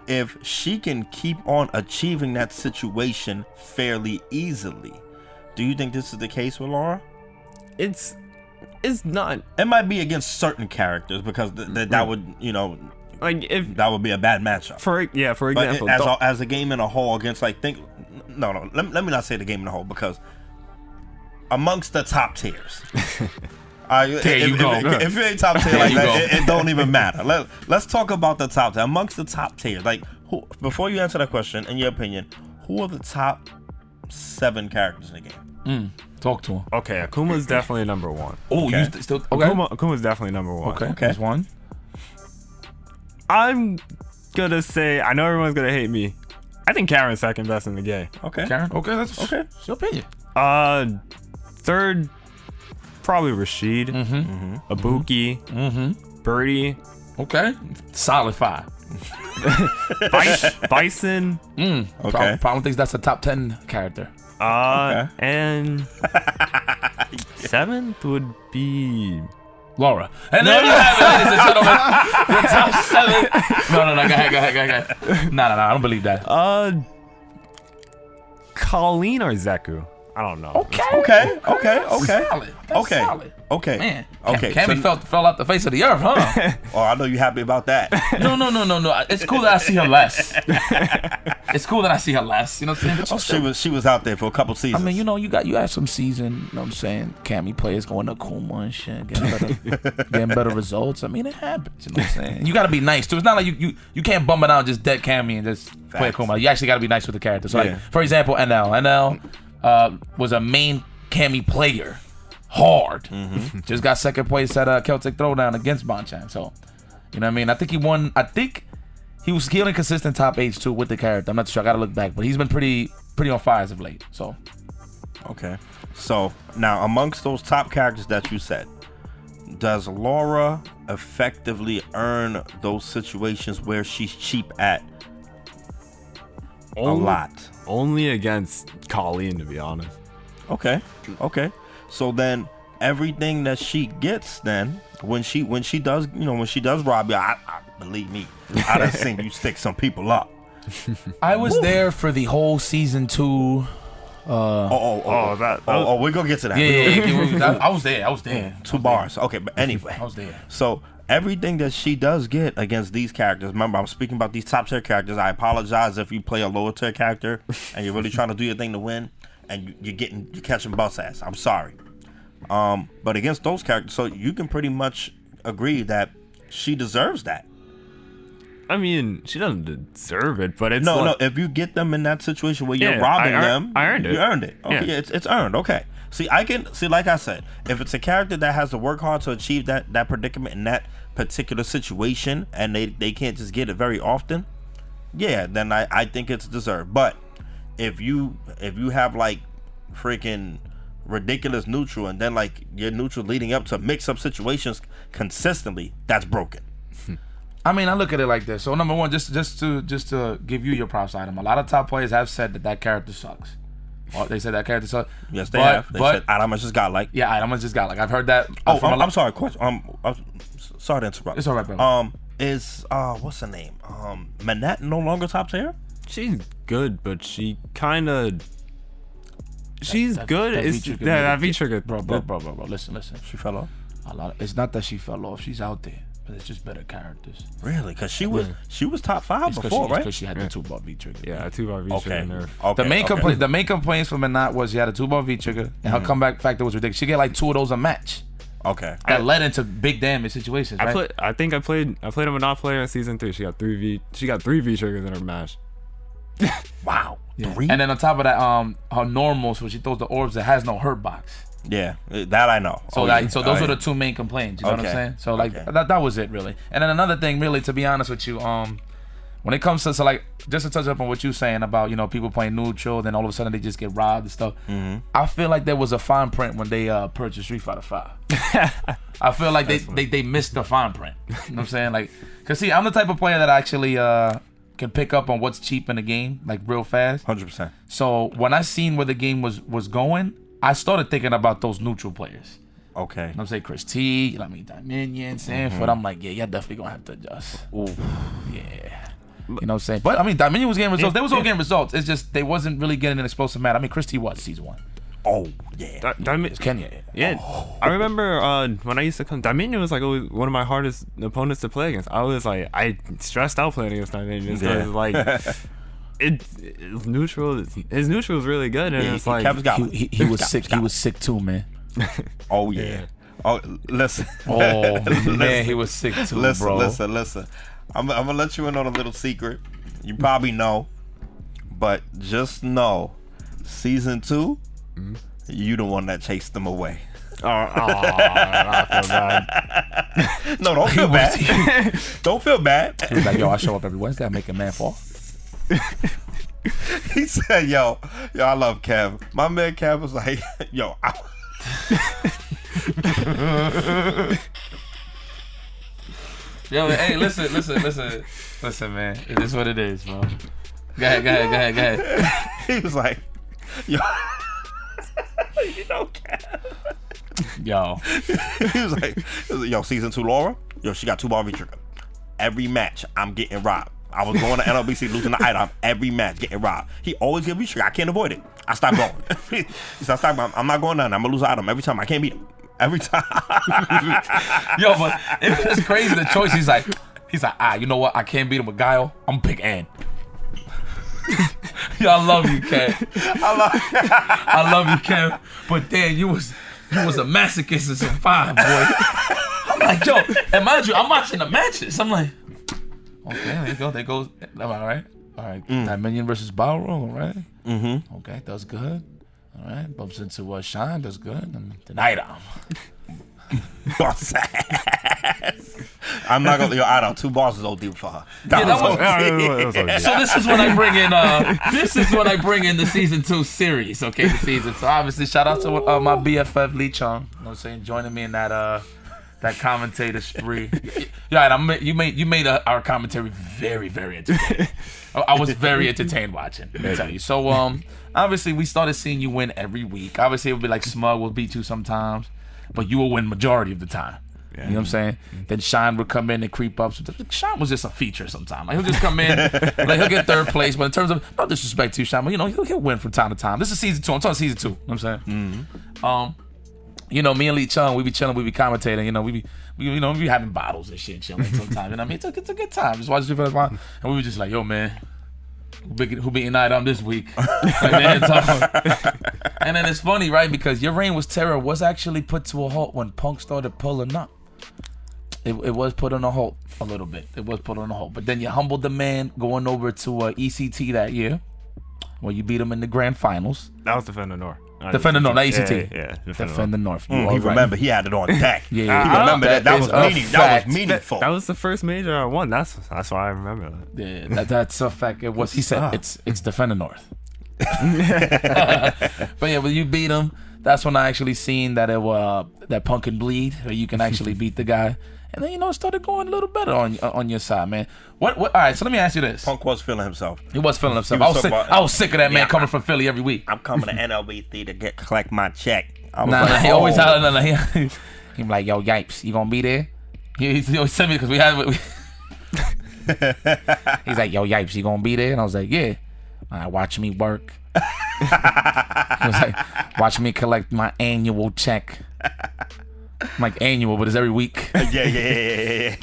If she can keep on achieving that situation fairly easily, do you think this is the case with Laura? It's not. It might be against certain characters because that would, like if that would be a bad matchup. For example, as a game in a whole against let me not say the game in a whole, because amongst the top tiers. If you ain't top tier like that, it don't even matter. Let's talk about the top tier. Amongst the top tiers, like before you answer that question, in your opinion, who are the top 7 characters in the game? Talk to him. Okay, Akuma's definitely number 1. Oh, okay. You still okay? Akuma's definitely number 1. Okay, that's one. I'm gonna say, I know everyone's gonna hate me. I think Karin's second best in the game. Okay. Karin? Okay, that's okay. It's your opinion. Third, probably Rashid. Ibuki. Birdie. Okay. Solid 5. Bison. Okay. Problem thinks that's a top 10 character. And 7th would be Laura. And there you have it, ladies and gentlemen. The top 7. No, go ahead. No, I don't believe that. Colleen or Zeku? I don't know. Okay. Solid. That's solid. Okay. Man. Okay. Cammy fell out the face of the earth, huh? Oh, I know you happy about that. No. It's cool that I see her less. You know what I'm saying? Oh, she was out there for a couple seasons. I mean, you had some season, you know what I'm saying? Cammy players going to Kuma and shit, getting better results. I mean, it happens, you know what I'm saying? You got to be nice, too. It's not like you can't bump it out just dead Cammy and just play a Kuma. You actually got to be nice with the character. So, like, for example, NL was a main Cammy player. Hard. Just got second place at Celtic Throwdown against Bonchan. So, you know what I mean? I think he won. I think he was scaling consistent top 8s too with the character. I'm not sure. I got to look back. But he's been pretty on fire as of late. So. Okay. So, now, amongst those top characters that you said, does Laura effectively earn those situations where she's cheap at a lot? Only against Colleen, to be honest. Okay. So then everything that she gets, then when she does rob you, I believe me, I done seen you stick some people up. I was there for the whole season 2. We're gonna get to that. Yeah. I was there. 2 bars. Okay, but anyway, I was there. So everything that she does get against these characters, remember, I'm speaking about these top tier characters. I apologize if you play a lower tier character and you're really trying to do your thing to win. and you're catching bus ass. I'm sorry. But against those characters, so you can pretty much agree that she deserves that. I mean, she doesn't deserve it, but it's no. If you get them in that situation where you're robbing them, I earned it. You earned it. Okay, yeah. It's earned. Okay. See, like I said, if it's a character that has to work hard to achieve that predicament in that particular situation, and they can't just get it very often, yeah, then I think it's deserved. But if you have like freaking ridiculous neutral, and then like your neutral leading up to mix up situations consistently, that's broken. I mean, I look at it like this. So number one, just to give you your props item, a lot of top players have said that character sucks. Or they said that character sucks. Yes, they have. They said iDOM just got like. Yeah, iDOM just got like. I've heard that. I'm sorry. Question. I'm sorry to interrupt. It's all right, brother. Is what's her name? Manette no longer top tier? She's good, but she kind of. She's good. That V-trigger. Bro. Listen. She fell off. It's not that she fell off. She's out there. But it's just better characters. Really? Because she was top 5 before, right? Because she had the 2-bar V-trigger. Yeah, 2-bar V-trigger in there. Okay. The main complaints from Manette was she had a 2-bar V-trigger, and her comeback factor was ridiculous. She get like 2 of those a match. Okay. That led into big damage situations, right? I played a Manette player in season 3. She got 3 V-triggers in her match. Wow. Yeah. 3? And then on top of that, her normals, when she throws the orbs, that has no hurt box. Yeah, that I know. So those were the 2 main complaints. You know what I'm saying? So that was it really. And then another thing, really, to be honest with you, when it comes to like just to touch up on what you're saying about people playing neutral, then all of a sudden they just get robbed and stuff. Mm-hmm. I feel like there was a fine print when they purchased Street Fighter 5. I feel like they missed the fine print. You know what I'm saying? Like, cause see, I'm the type of player that actually can pick up on what's cheap in the game like real fast. 100%. So when I seen where the game was going, I started thinking about those neutral players. Okay. I'm saying Chris T, Dominion, Sanford. I'm like, yeah, definitely gonna have to adjust. Ooh. Yeah. You know what I'm saying? But I mean, Dominion was getting results. They was all getting results. It's just they wasn't really getting an explosive match. I mean, Chris T was season 1. Oh yeah. It's Kenya. Yeah. I remember when I used to come, Dominion was like always one of my hardest opponents to play against. I was like, I stressed out playing against Dominion because like. His neutral is really good, and it's like he was sick. He was sick too, man. Oh yeah. Oh listen. Oh man, he was sick too, bro. Listen. I'm gonna let you in on a little secret. You probably know, but just know, season 2, you the one that chased them away. I feel bad. No, don't feel bad. Don't feel bad. He's like, yo, I show up every Wednesday. I make a man fall. He said, yo, I love Kev. My man Kev was like, yo, yo, hey, listen, man. It is what it is, bro. Go ahead. He was like, yo, you know Kev. Yo. He was like, yo, season 2 Laura, yo, she got 2-bar V-trigger. Every match, I'm getting robbed. I was going to NLBC losing the iDOM every match, getting robbed. He always get V-trigger. I can't avoid it. I stopped going. He said, I'm not going down. I'm going to lose iDOM every time. I can't beat him. Every time. Yo, but it's crazy the choice. He's like, you know what? I can't beat him with Guile. I'm going to pick Ann. Yo, I love you, Kev. I love you, Kev. But then you was a masochist in some 5, boy. I'm like, yo, and mind you, I'm watching the matches. I'm like, okay, there goes. All right. Dominion versus Balro, all right. Mm-hmm. Okay, that's good. All right, bumps into Shine, that's good. And then iDOM. I'm not gonna. Yo, iDOM 2 bars is OD for her. So this is when I bring in. This is when I bring in the season 2 series. Okay, the season. So obviously, shout out to my BFF Lee Chung. You know what I'm saying, joining me in that commentator spree. Yeah, you made our commentary very, very entertaining. I was very entertained watching. Let me tell you. So obviously we started seeing you win every week. Obviously it would be like Smug will beat you sometimes, but you will win majority of the time. Yeah. You know what I'm saying? Then Shine would come in and creep up. Shine was just a feature sometimes. Like he'll just come in, like he'll get 3rd place. But in terms of no disrespect to Shine, but he'll win from time to time. This is season 2. I'm talking season 2. You know what I'm saying? Mm-hmm. Me and Lee Chung, we be chilling, we be commentating. We be having bottles and shit, chilling sometimes. You know what I mean? It's a good time. Just watch it and we were just like, yo, man, Who beating iDOM this week? And then it's funny, right? Because your reign was terror was actually put to a halt when Punk started pulling up. It was put on a halt a little bit. It was put on a halt. But then you humbled the man going over to ECT that year, where you beat him in the grand finals. That was Defender North. Defender North, not ECT. Yeah. Defender North. He remember he had it on deck. Yeah, He remember that was meaningful. That was the first major I won. That's why I remember that. Yeah, that's a fact. It was. He said it's Defender North. But yeah, when you beat him, that's when I actually seen that that Punk can bleed, or you can actually beat the guy. And then it started going a little better on your side, man. What? All right, so let me ask you this. Punk was feeling himself. He was feeling himself. I was sick of that man coming from Philly every week. I'm coming to NLBC to collect my check. He always hollering. He like, yo, Yipes, you gonna be there? He always sent me because we had. He's like, yo, Yipes, you gonna be there? And I was like, yeah. All right, watch me work. He was like, watch me collect my annual check. I'm like, annual, but it's every week. Yeah.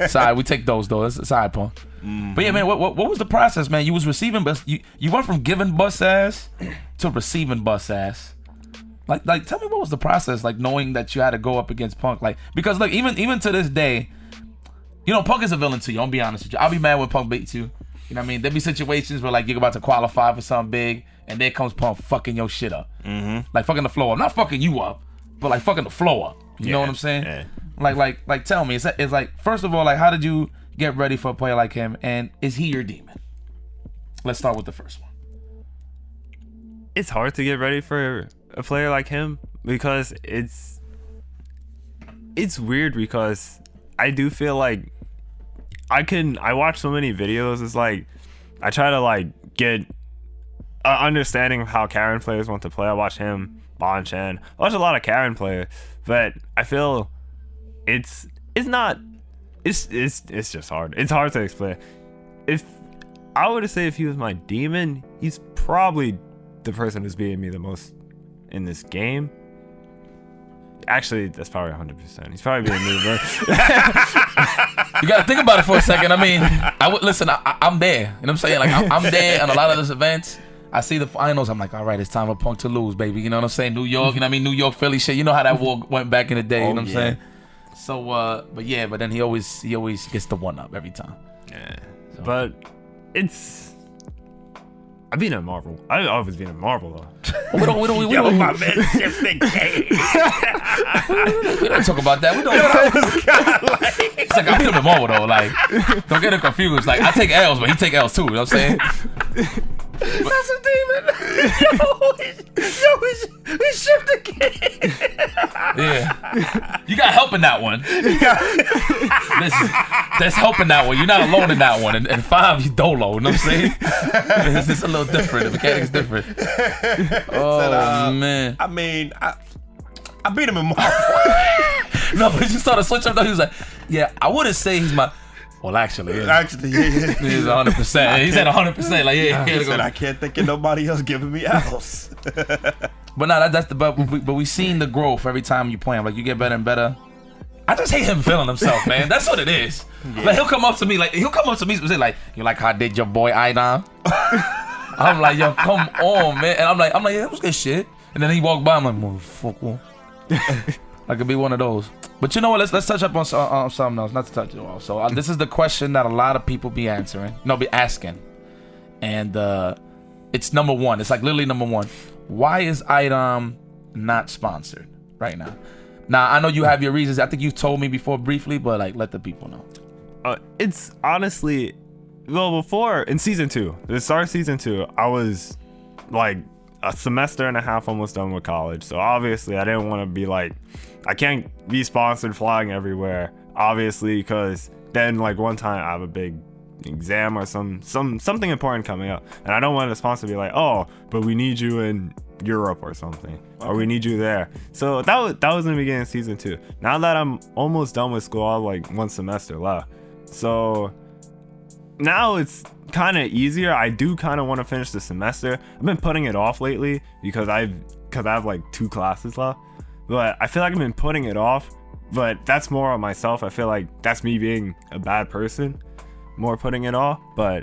Sorry, we take those though. It's a side point. Mm-hmm. But yeah, man, what was the process, man? You was receiving bus. You went from giving bus ass to receiving bus ass. Like, tell me what was the process, like knowing that you had to go up against Punk, like because look, even to this day, Punk is a villain to you. I'll be honest with you. I'll be mad when Punk beats you. You know what I mean? There be situations where like you're about to qualify for something big, and there comes Punk fucking your shit up, like fucking the flow up, not fucking you up, but like fucking the flow up. You know what I'm saying? Yeah. Like, tell me, it's like first of all, like how did you get ready for a player like him, and is he your demon? Let's start with the first one. It's hard to get ready for a player like him because it's weird because I do feel like I watch so many videos. It's like I try to like get an understanding of how Karin players want to play. I watch him, Bon Chen. I watch a lot of Karin players, but I feel it's just hard. It's hard to explain. If I were to say if he was my demon, he's probably the person who's beating me the most in this game. Actually, that's probably 100%. He's probably beating me, but you gotta think about it for a second. I mean, I'm there. You know what I'm saying? Like I'm there on a lot of those events. I see the finals. I'm like, all right, it's time for Punk to lose, baby. You know what I'm saying? New York, you know what I mean? New York, Philly shit. You know how that war went back in the day. You know what I'm saying? So, but then he always gets the one up every time. Yeah. So. But I've been at Marvel. I've always been at Marvel though. We don't my man shifting. We don't talk about that. We don't. It's like I beat him at Marvel though. Like, don't get it confused. Like I take L's, but he take L's too. You know what I'm saying? That's a demon. we shift again. Yeah. You got help in that one. That's help in that one. You're not alone in that one. And 5, you dolo. You know what I'm saying? It's just a little different. The mechanic's different. Oh, man. I mean, I beat him in Marvel. No, but you started switching up though. He was like, yeah, I wouldn't say he's my... Well, actually, yeah. He's 100%. He said 100%. Like, yeah. He said, I can't think of nobody else giving me else. But no, that's the but we seen the growth every time you play him. Like you get better and better. I just hate him feeling himself, man. That's what it is. Yeah. Like he'll come up to me and say like, you like how I did your boy iDOM? I'm like, yo, come on, man. And I'm like, yeah, that was good shit. And then he walked by, I'm like, motherfucker. I could be one of those. But you know what? Let's touch up on something else. Not to touch it all. So this is the question that a lot of people be asking, and it's number one. It's like literally number one. Why is iDOM not sponsored right now? Now I know you have your reasons. I think you told me before briefly, but like let the people know. It's honestly, before in season 2, the start of season 2, I was like a semester and a half almost done with college. So obviously I didn't want to be like, I can't be sponsored flying everywhere, obviously, because then like one time I have a big exam or something important coming up, and I don't want the sponsor to be like, oh, but we need you in Europe or something, or we need you there. So that was in the beginning of season 2. Now that I'm almost done with school, I have like 1 semester left. So now it's kind of easier. I do kind of want to finish the semester. I've been putting it off lately because I have like 2 classes left. But I feel like I've been putting it off, but that's more on myself. I feel like that's me being a bad person, more putting it off. But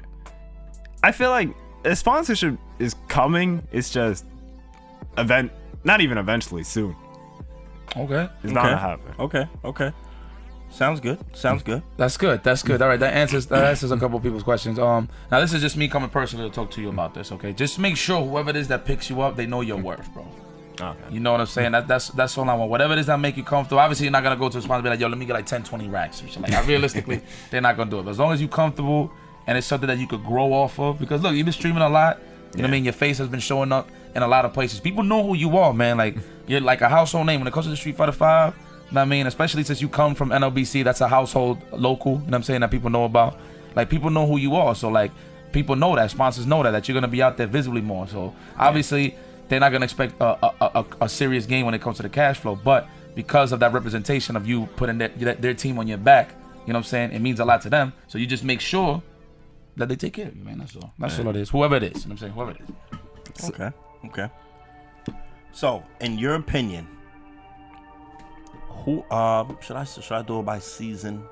I feel like a sponsorship is coming. It's just not even eventually, soon. Okay. It's not gonna happen. Okay. Sounds good. That's good. All right, that answers a couple people's questions. Now this is just me coming personally to talk to you about this. Okay, just make sure whoever it is that picks you up, they know your worth, bro. Okay. You know what I'm saying? That's all I want. Whatever it is that make you comfortable. Obviously, you're not gonna go to a sponsor and be like, yo, let me get like 10, 20 racks. Like, realistically, they're not gonna do it. But as long as you're comfortable and it's something that you could grow off of, because look, you've been streaming a lot. You know what I mean? Your face has been showing up in a lot of places. People know who you are, man. Like, you're like a household name when it comes to the Street Fighter 5. You know what I mean? Especially since you come from NLBC, that's a household local, you know what I'm saying, that people know about. Like, people know who you are. So, like, people know that. Sponsors know that you're going to be out there visibly more. So, obviously, they're not going to expect a serious game when it comes to the cash flow. But because of that representation of you putting their team on your back, you know what I'm saying, it means a lot to them. So, you just make sure that they take care of you, man. That's all. That's all it is. Whoever it is. You know what I'm saying? Whoever it is. Okay. So, in your opinion, who should I do it by season?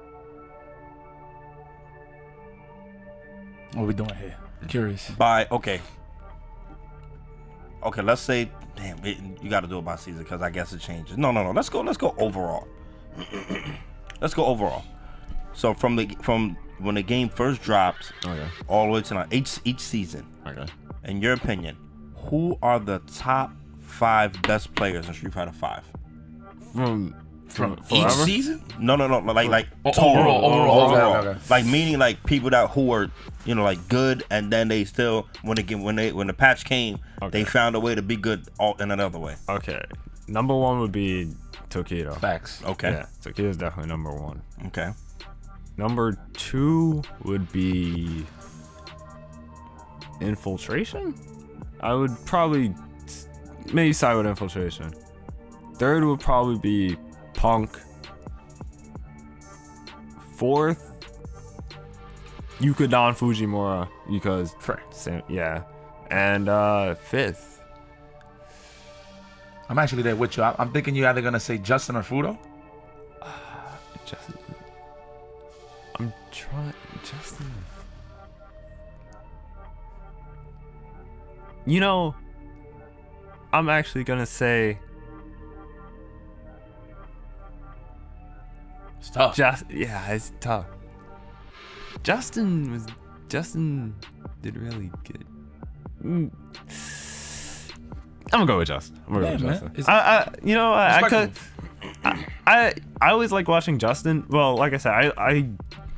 What are we doing here? Curious. Okay, let's say, damn, you got to do it by season because I guess it changes. No. Let's go overall. Let's go overall. So from when the game first dropped, all the way to now, each season. Okay. In your opinion, who are the top 5 best players in Street Fighter 5? From each forever? season? No. Like Overall. Okay. Like meaning like people who were, like good, and then they still when the patch came, they found a way to be good all in another way. Okay. Number 1 would be Tokido. Facts. Okay. Yeah, Tokido's definitely number 1. Okay. Number 2 would be Infiltration. I would probably maybe side with Infiltration. 3rd would probably be Punk. 4th, Yuka Fujimura, because and 5th, I'm actually there with you. I'm thinking you're either gonna say Justin or Fudo. Justin. I'm trying Justin. I'm actually gonna say It's tough. it's tough. Justin did really good. I'm gonna go with Justin. I always like watching Justin. Well, like I said,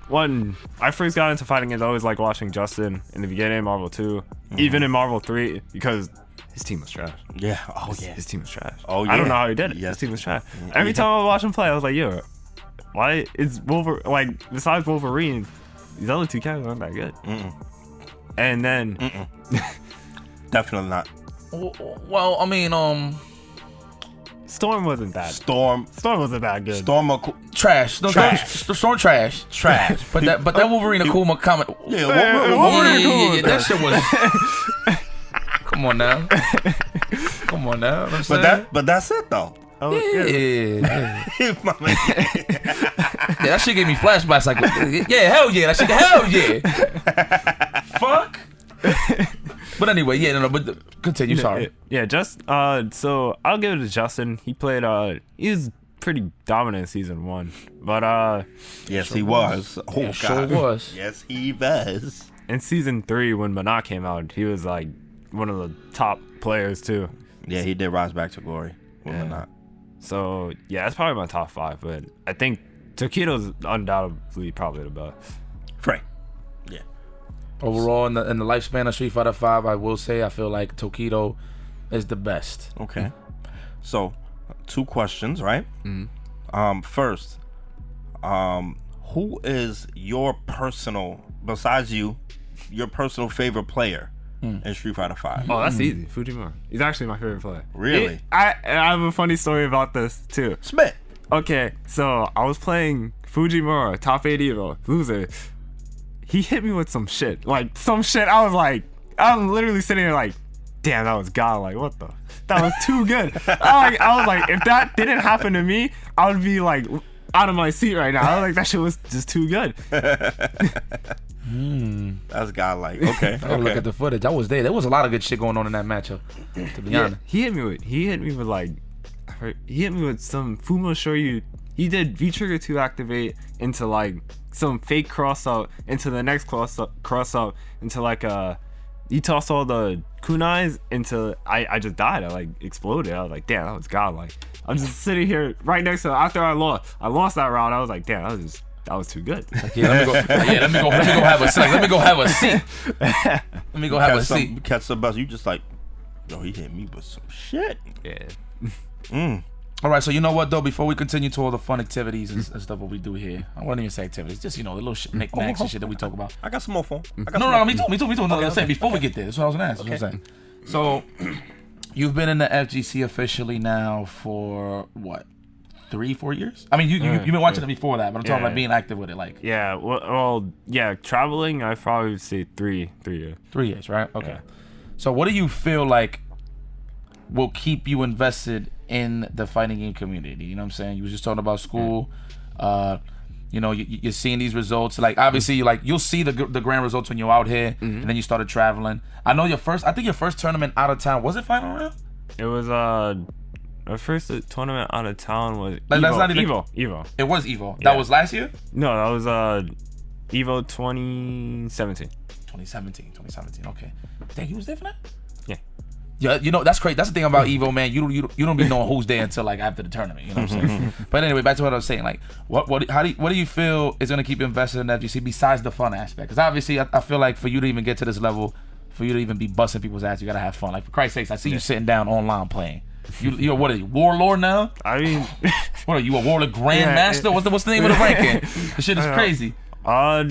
when I first got into fighting games, I always like watching Justin in the beginning of Marvel 2, even in Marvel 3, because his team was trash. Yeah. His team was trash. Oh yeah. I don't know how he did it. Yes. His team was trash. Every time I watch him play, I was like, yo, why is Wolverine, like, besides Wolverine, these other 2 characters aren't that good. And then Definitely not. Well, I mean, Storm wasn't that. Storm wasn't that good. trash. No, Trash. Storm trash. But that Wolverine Akuma comment. Yeah, Wolverine That shit was. Come on now. You know what I'm saying? but that's it though. Oh, Yeah. My man. Yeah, that shit gave me flashbacks. Like, yeah, hell yeah, that shit, hell yeah. Fuck. But anyway, but continue. Sorry. Yeah, so I'll give it to Justin. He played. He was pretty dominant in season 1, but Yes, he was. Oh Yeah, God. sure was. Yes, he was. in season 3 when Manak came out, he was like one of the top players too. Yeah, he did rise back to glory. Yeah. Not. So yeah, that's probably my top 5. But I think Tokido's undoubtedly probably the best. Frank. Yeah. Overall, in the lifespan of Street Fighter 5, I will say I feel like Tokido is the best. Okay. So, 2 questions, right? First, who is your personal, besides you, your personal favorite player in Street Fighter 5? Oh, that's easy. Fujimura. He's actually my favorite player. Really? I have a funny story about this too. Smith. Okay, so I was playing Fujimura, top 80 loser. He hit me with some shit. Like, some shit. I was like, I'm literally sitting there like, damn, that was God. Like, what the? That was too good. I was like, if that didn't happen to me, I would be like out of my seat right now. I was like, that shit was just too good. That's godlike. Okay. I gotta look at the footage. I was there. There was a lot of good shit going on in that matchup. To be honest, He hit me with some Fumo Shoryu. He did V trigger 2 activate into like some fake cross out into the next cross out into like he tossed all the kunais into I just died. I like exploded. I was like, damn, that was godlike. I'm just sitting here right next to him after I lost that round. I was like, damn, that was too good. let me go have a seat. Let me go have a seat. Let me go have a seat. Catch some bus. You just like, yo, he hit me with some shit. Yeah. All right, so you know what though? Before we continue to all the fun activities and stuff what we do here, I wouldn't even say activities, just the little knickknacks and shit that we talk about. I got some more fun. No, me too. No, I'm saying before we get there, that's what I was gonna ask. Okay. That's what I'm saying. So, you've been in the FGC officially now for what, 3-4 years? I mean, you've been watching it before that, but I'm talking about being active with it, like. Yeah. Well, traveling, I probably would say 3 years. 3 years, right? Okay. Yeah. So, what do you feel like will keep you invested in the fighting game community? You know what I'm saying? You was just talking about school. You're seeing these results. Like obviously, you'll see the grand results when you're out here, and then you started traveling. I know your first tournament out of town was it final round? It was our first tournament out of town was Like, Evo. that's not even Evo. It was Evo. Yeah. That was last year. No, that was Evo 2017. 2017. Okay. Dang, you was there for that? Yeah. Yeah, that's crazy. That's the thing about Evo, man. You don't be knowing who's there until like after the tournament. You know what I'm saying? But anyway, back to what I was saying. Like, what do you feel is gonna keep you invested in FGC besides the fun aspect? Because obviously, I feel like for you to even get to this level, for you to even be busting people's ass, you gotta have fun. Like for Christ's sakes, I see you sitting down online playing. You're what are you, Warlord now? I mean, what are you, a Warlord Grandmaster? What's the name of the ranking? This shit is crazy. I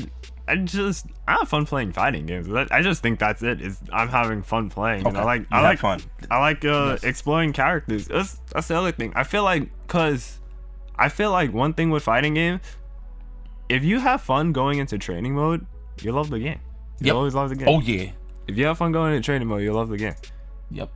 have fun playing fighting games. I just think that's it. I'm having fun playing. Okay. And I like fun. I like exploring characters. That's the other thing. I feel like one thing with fighting games, if you have fun going into training mode, you love the game. You always love the game. Oh yeah. If you have fun going into training mode, you love the game. Yep.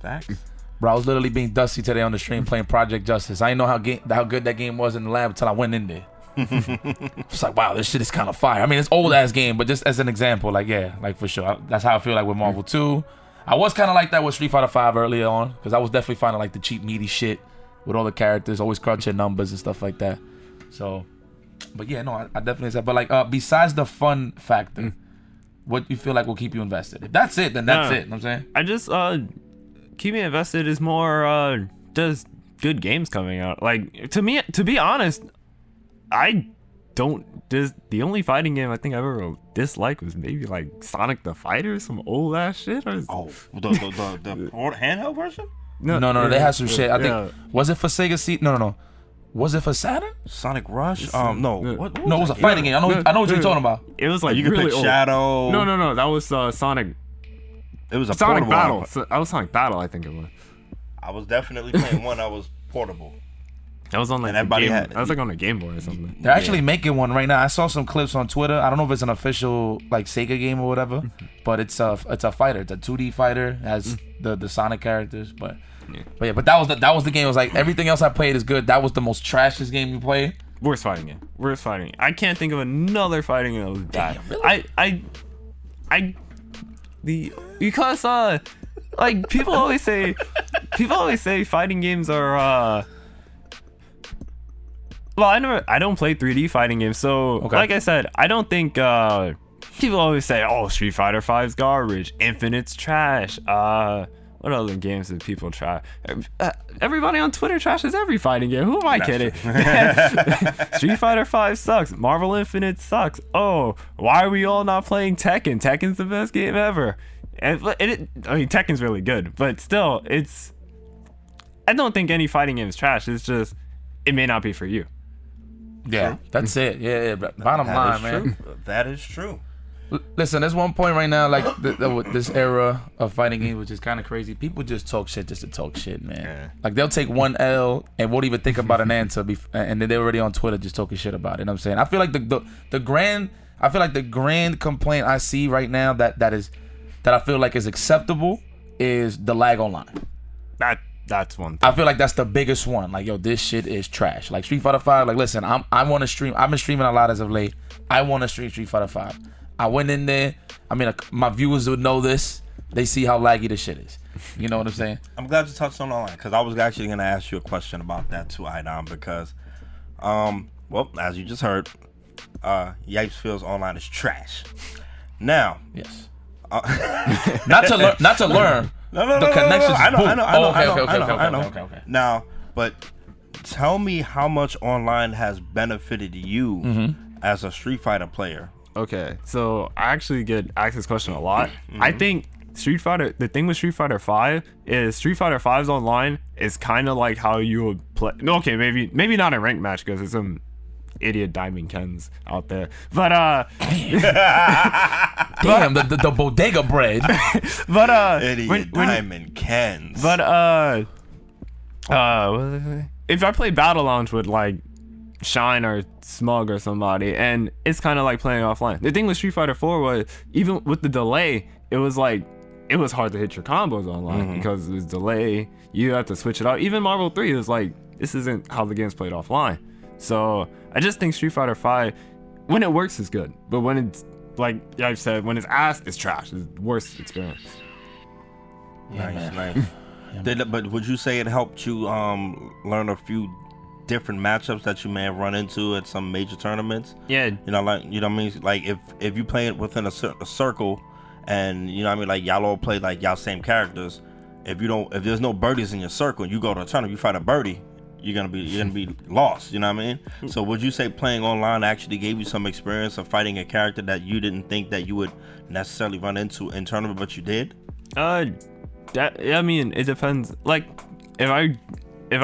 Facts. Bro, I was literally being dusty today on the stream playing Project Justice. I didn't know how good that game was in the lab until I went in there. It's like, wow, this shit is kind of fire. I mean, it's old ass game, but just as an example, like for sure, that's how I feel like with Marvel 2. I was kind of like that with Street Fighter 5 earlier on because I was definitely finding like the cheap meaty shit with all the characters, always crunching numbers and stuff like that. So, but yeah, no, I definitely said. But like, besides the fun factor, what you feel like will keep you invested? If that's it, then that's it. You know what I'm saying? I just keep me invested is more just good games coming out. Like to be honest, the only fighting game I think I ever disliked was maybe like Sonic the Fighter, some old ass shit. The handheld version? No, they had some shit. I think was it for Sega C? No. Was it for Saturn? Sonic Rush? No. No, it was a fighting game. I know what you're talking about. It was like you could really pick old. Shadow. No, that was Sonic. It was a Sonic portable Battle. one. So, I was Sonic Battle, I think it was. I was definitely playing one that was portable. That was on like And everybody had- I was like on a Game Boy or something. They're actually making one right now. I saw some clips on Twitter. I don't know if it's an official like Sega game or whatever, but it's a fighter. It's a 2D fighter. It has the Sonic characters, but that was the game. It was like everything else I played is good. That was the most trashiest game you played. Worst fighting game. I can't think of another fighting game that was bad. Really? Because like people always say fighting games are well, I don't play 3D fighting games, so like I said, I don't think people always say, oh, Street Fighter 5's garbage, Infinite's trash. What other games did people try? Everybody on Twitter trashes every fighting game. Who am I kidding? Street Fighter 5 sucks. Marvel Infinite sucks. Oh, why are we all not playing Tekken? Tekken's the best game ever. And I mean, Tekken's really good, but still, I don't think any fighting game is trash. It's just, it may not be for you. Yeah, that's it. Yeah. Bottom line, man. That is true. Listen, there's one point right now, like with this era of fighting games, which is kind of crazy. People just talk shit just to talk shit, man. Yeah. Like they'll take one L and won't even think about an answer, and then they're already on Twitter just talking shit about it. You know what I'm saying? I feel like the grand complaint I see right now that I feel like is acceptable is the lag online. That's one thing. I feel like that's the biggest one. Like, yo, this shit is trash. Like Street Fighter 5. Like, listen, I want to stream. I've been streaming a lot as of late. I want to stream Street Fighter 5. I went in there. I mean, my viewers would know this. They see how laggy this shit is. You know what I'm saying? I'm glad you touched on online because I was actually going to ask you a question about that too, iDOM, because, well, as you just heard, Yipes feels online is trash. Now, yes. Not to learn. No. The connections. I know. Okay. Now, but tell me how much online has benefited you as a Street Fighter player. Okay, so I actually get asked this question a lot. I think the thing with Street Fighter 5 is Street Fighter 5's online is kind of like how you would play. Okay, maybe not a ranked match because there's some idiot Diamond Kens out there. But damn, the bodega bread. But Idiot Diamond Kens. But if I play Battle Lounge with like Shine or Smug or somebody, and it's kind of like playing offline. The thing with Street Fighter 4 was even with the delay, it was hard to hit your combos online because there's delay. You have to switch it out. Even Marvel 3 was like, this isn't how the game's played offline. So I just think Street Fighter 5, when it works, is good. But when it's, like I've said, when it's ass, it's trash. It's the worst experience. Yeah, nice. But would you say it helped you learn a few different matchups that you may have run into at some major tournaments? Yeah. You know, like, you know what I mean? Like if you play it within a circle, and you know what I mean, like y'all all play like y'all same characters. If there's no birdies in your circle, and you go to a tournament, you fight a birdie, you're gonna be lost. You know what I mean? So would you say playing online actually gave you some experience of fighting a character that you didn't think that you would necessarily run into in tournament, but you did? I mean, it depends. Like, if I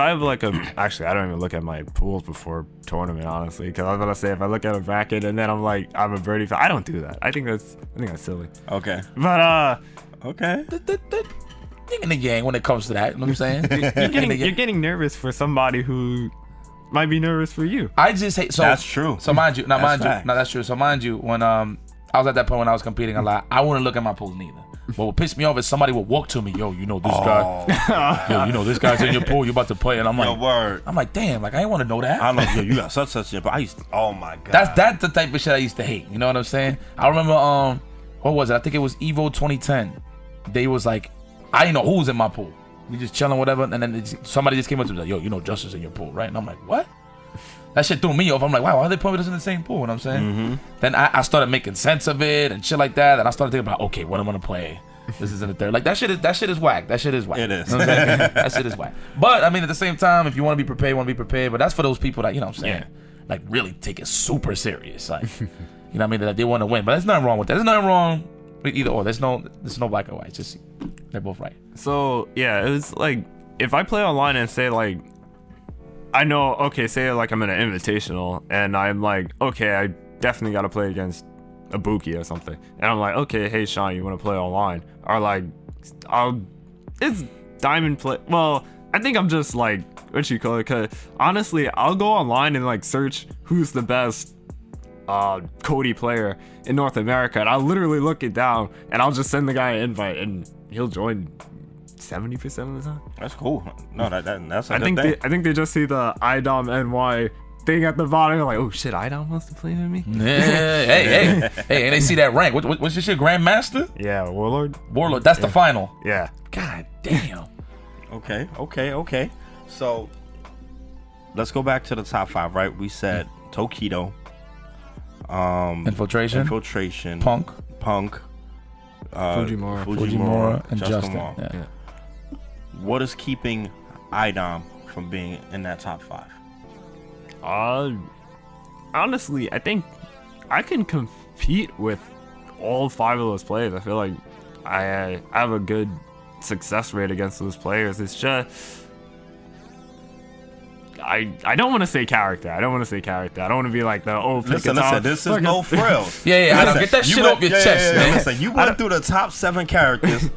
have like actually, I don't even look at my pools before tournament, honestly, because I was gonna say if I look at a bracket and then I'm like, I'm a birdie fan, I don't do that. I think that's silly. Okay. But okay. Yin and the yang when it comes to that. You know what I'm saying? you're getting nervous for somebody who might be nervous for you. I just hate. So that's true. So mind you, that's true. So mind you, when I was at that point when I was competing a lot, I wouldn't look at my pools neither. But what pissed me off is somebody would walk to me, yo, you know this guy, yo, you know this guy's in your pool, you about to play, and I'm like, word. I'm like, damn, like I didn't want to know that. I know, yo, you got such in, but I used to, oh my god, that's the type of shit I used to hate. You know what I'm saying? I remember, what was it? I think it was Evo 2010. They was like, I didn't know who was in my pool. We just chilling, whatever, and then somebody just came up to me like, yo, you know Justice in your pool, right? And I'm like, what? That shit threw me off. I'm like, wow, why are they putting us in the same pool? You know what I'm saying? Then I started making sense of it and shit like that, and I started thinking about, okay, what I'm gonna play. This is in the third. Like that shit is whack. That shit is whack. It is. You know what I'm saying? That shit is whack. But I mean, at the same time, if you want to be prepared, you want to be prepared. But that's for those people that, you know what I'm saying, like really take it super serious. Like, you know what I mean, that they want to win. But there's nothing wrong with that. There's nothing wrong with either or. There's no black and white. It's just they're both right. So yeah, it was like if I play online and say like, I know, okay, say like I'm in an invitational and I'm like, okay, I definitely got to play against Ibuki or something, and I'm like, okay, hey Sean, you want to play online? Or like, it's diamond play. Well, I think I'm just like, what you call it? Cause honestly, I'll go online and like search who's the best Cody player in North America, and I'll literally look it down, and I'll just send the guy an invite, and he'll join 70% of the time. That's cool. No, that's a I good thing. think they just see the iDOM NY thing at the bottom. They're like, oh shit, iDOM wants to play with me. Yeah, hey, and they see that rank. What's your shit, Grandmaster? Yeah, Warlord. That's the final. Yeah. God damn. Okay. So let's go back to the top 5, right? We said Tokido, Infiltration, Punk, Fujimura, and Justin. Yeah. What is keeping iDOM from being in that top 5? Honestly, I think I can compete with all 5 of those players. I feel like I have a good success rate against those players. It's just I don't want to say character. I don't want to be like the listen. This is no Frillz. Yeah. I don't get that shit off your chest, man. Listen, you went through the top 7 characters.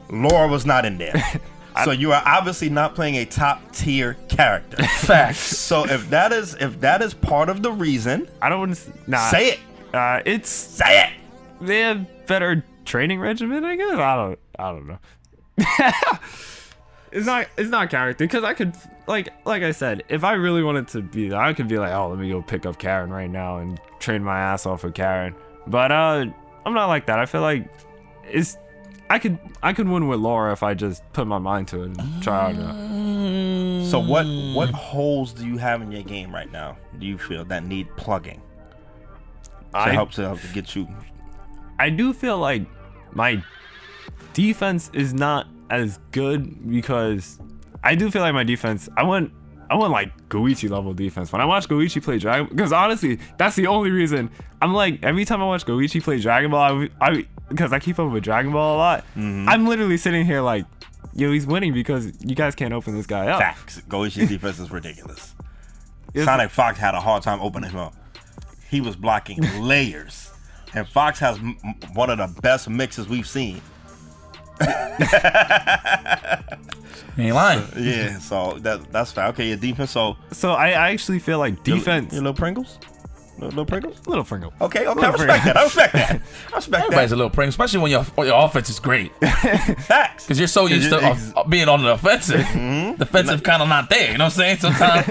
Laura was not in there. So you are obviously not playing a top tier character. Facts. So if that is part of the reason, I don't want to say it. Say it. They have better training regimen, I guess. I don't know. It's not character, because I could, like I said, if I really wanted to be there, I could be like, oh, let me go pick up Karin right now and train my ass off with Karin. But I'm not like that. I feel like I could win with Laura if I just put my mind to it and try out. So what holes do you have in your game right now? Do you feel that need plugging to help to get you? I do feel like my defense is not as good, because I do feel like my defense, I want like Goichi level defense. When I watch Goichi play Dragon, because honestly, that's the only reason. I'm like, every time I watch Goichi play Dragon Ball, because I keep up with Dragon Ball a lot, I'm literally sitting here like, yo, he's winning because you guys can't open this guy up. Facts. Goichi's defense is ridiculous. Sonic Fox had a hard time opening him up. He was blocking layers. And Fox has one of the best mixes we've seen. Ain't lying. Yeah, so that's fine. Okay, your defense. So I actually feel like defense. Your little Pringles? Little Pringles? Little Pringle. Okay, I respect that. I respect that. Everybody's a little prank, especially when your offense is great. Facts. Because you're so used to being on the offensive. Defensive kind of not there. You know what I'm saying? Sometimes,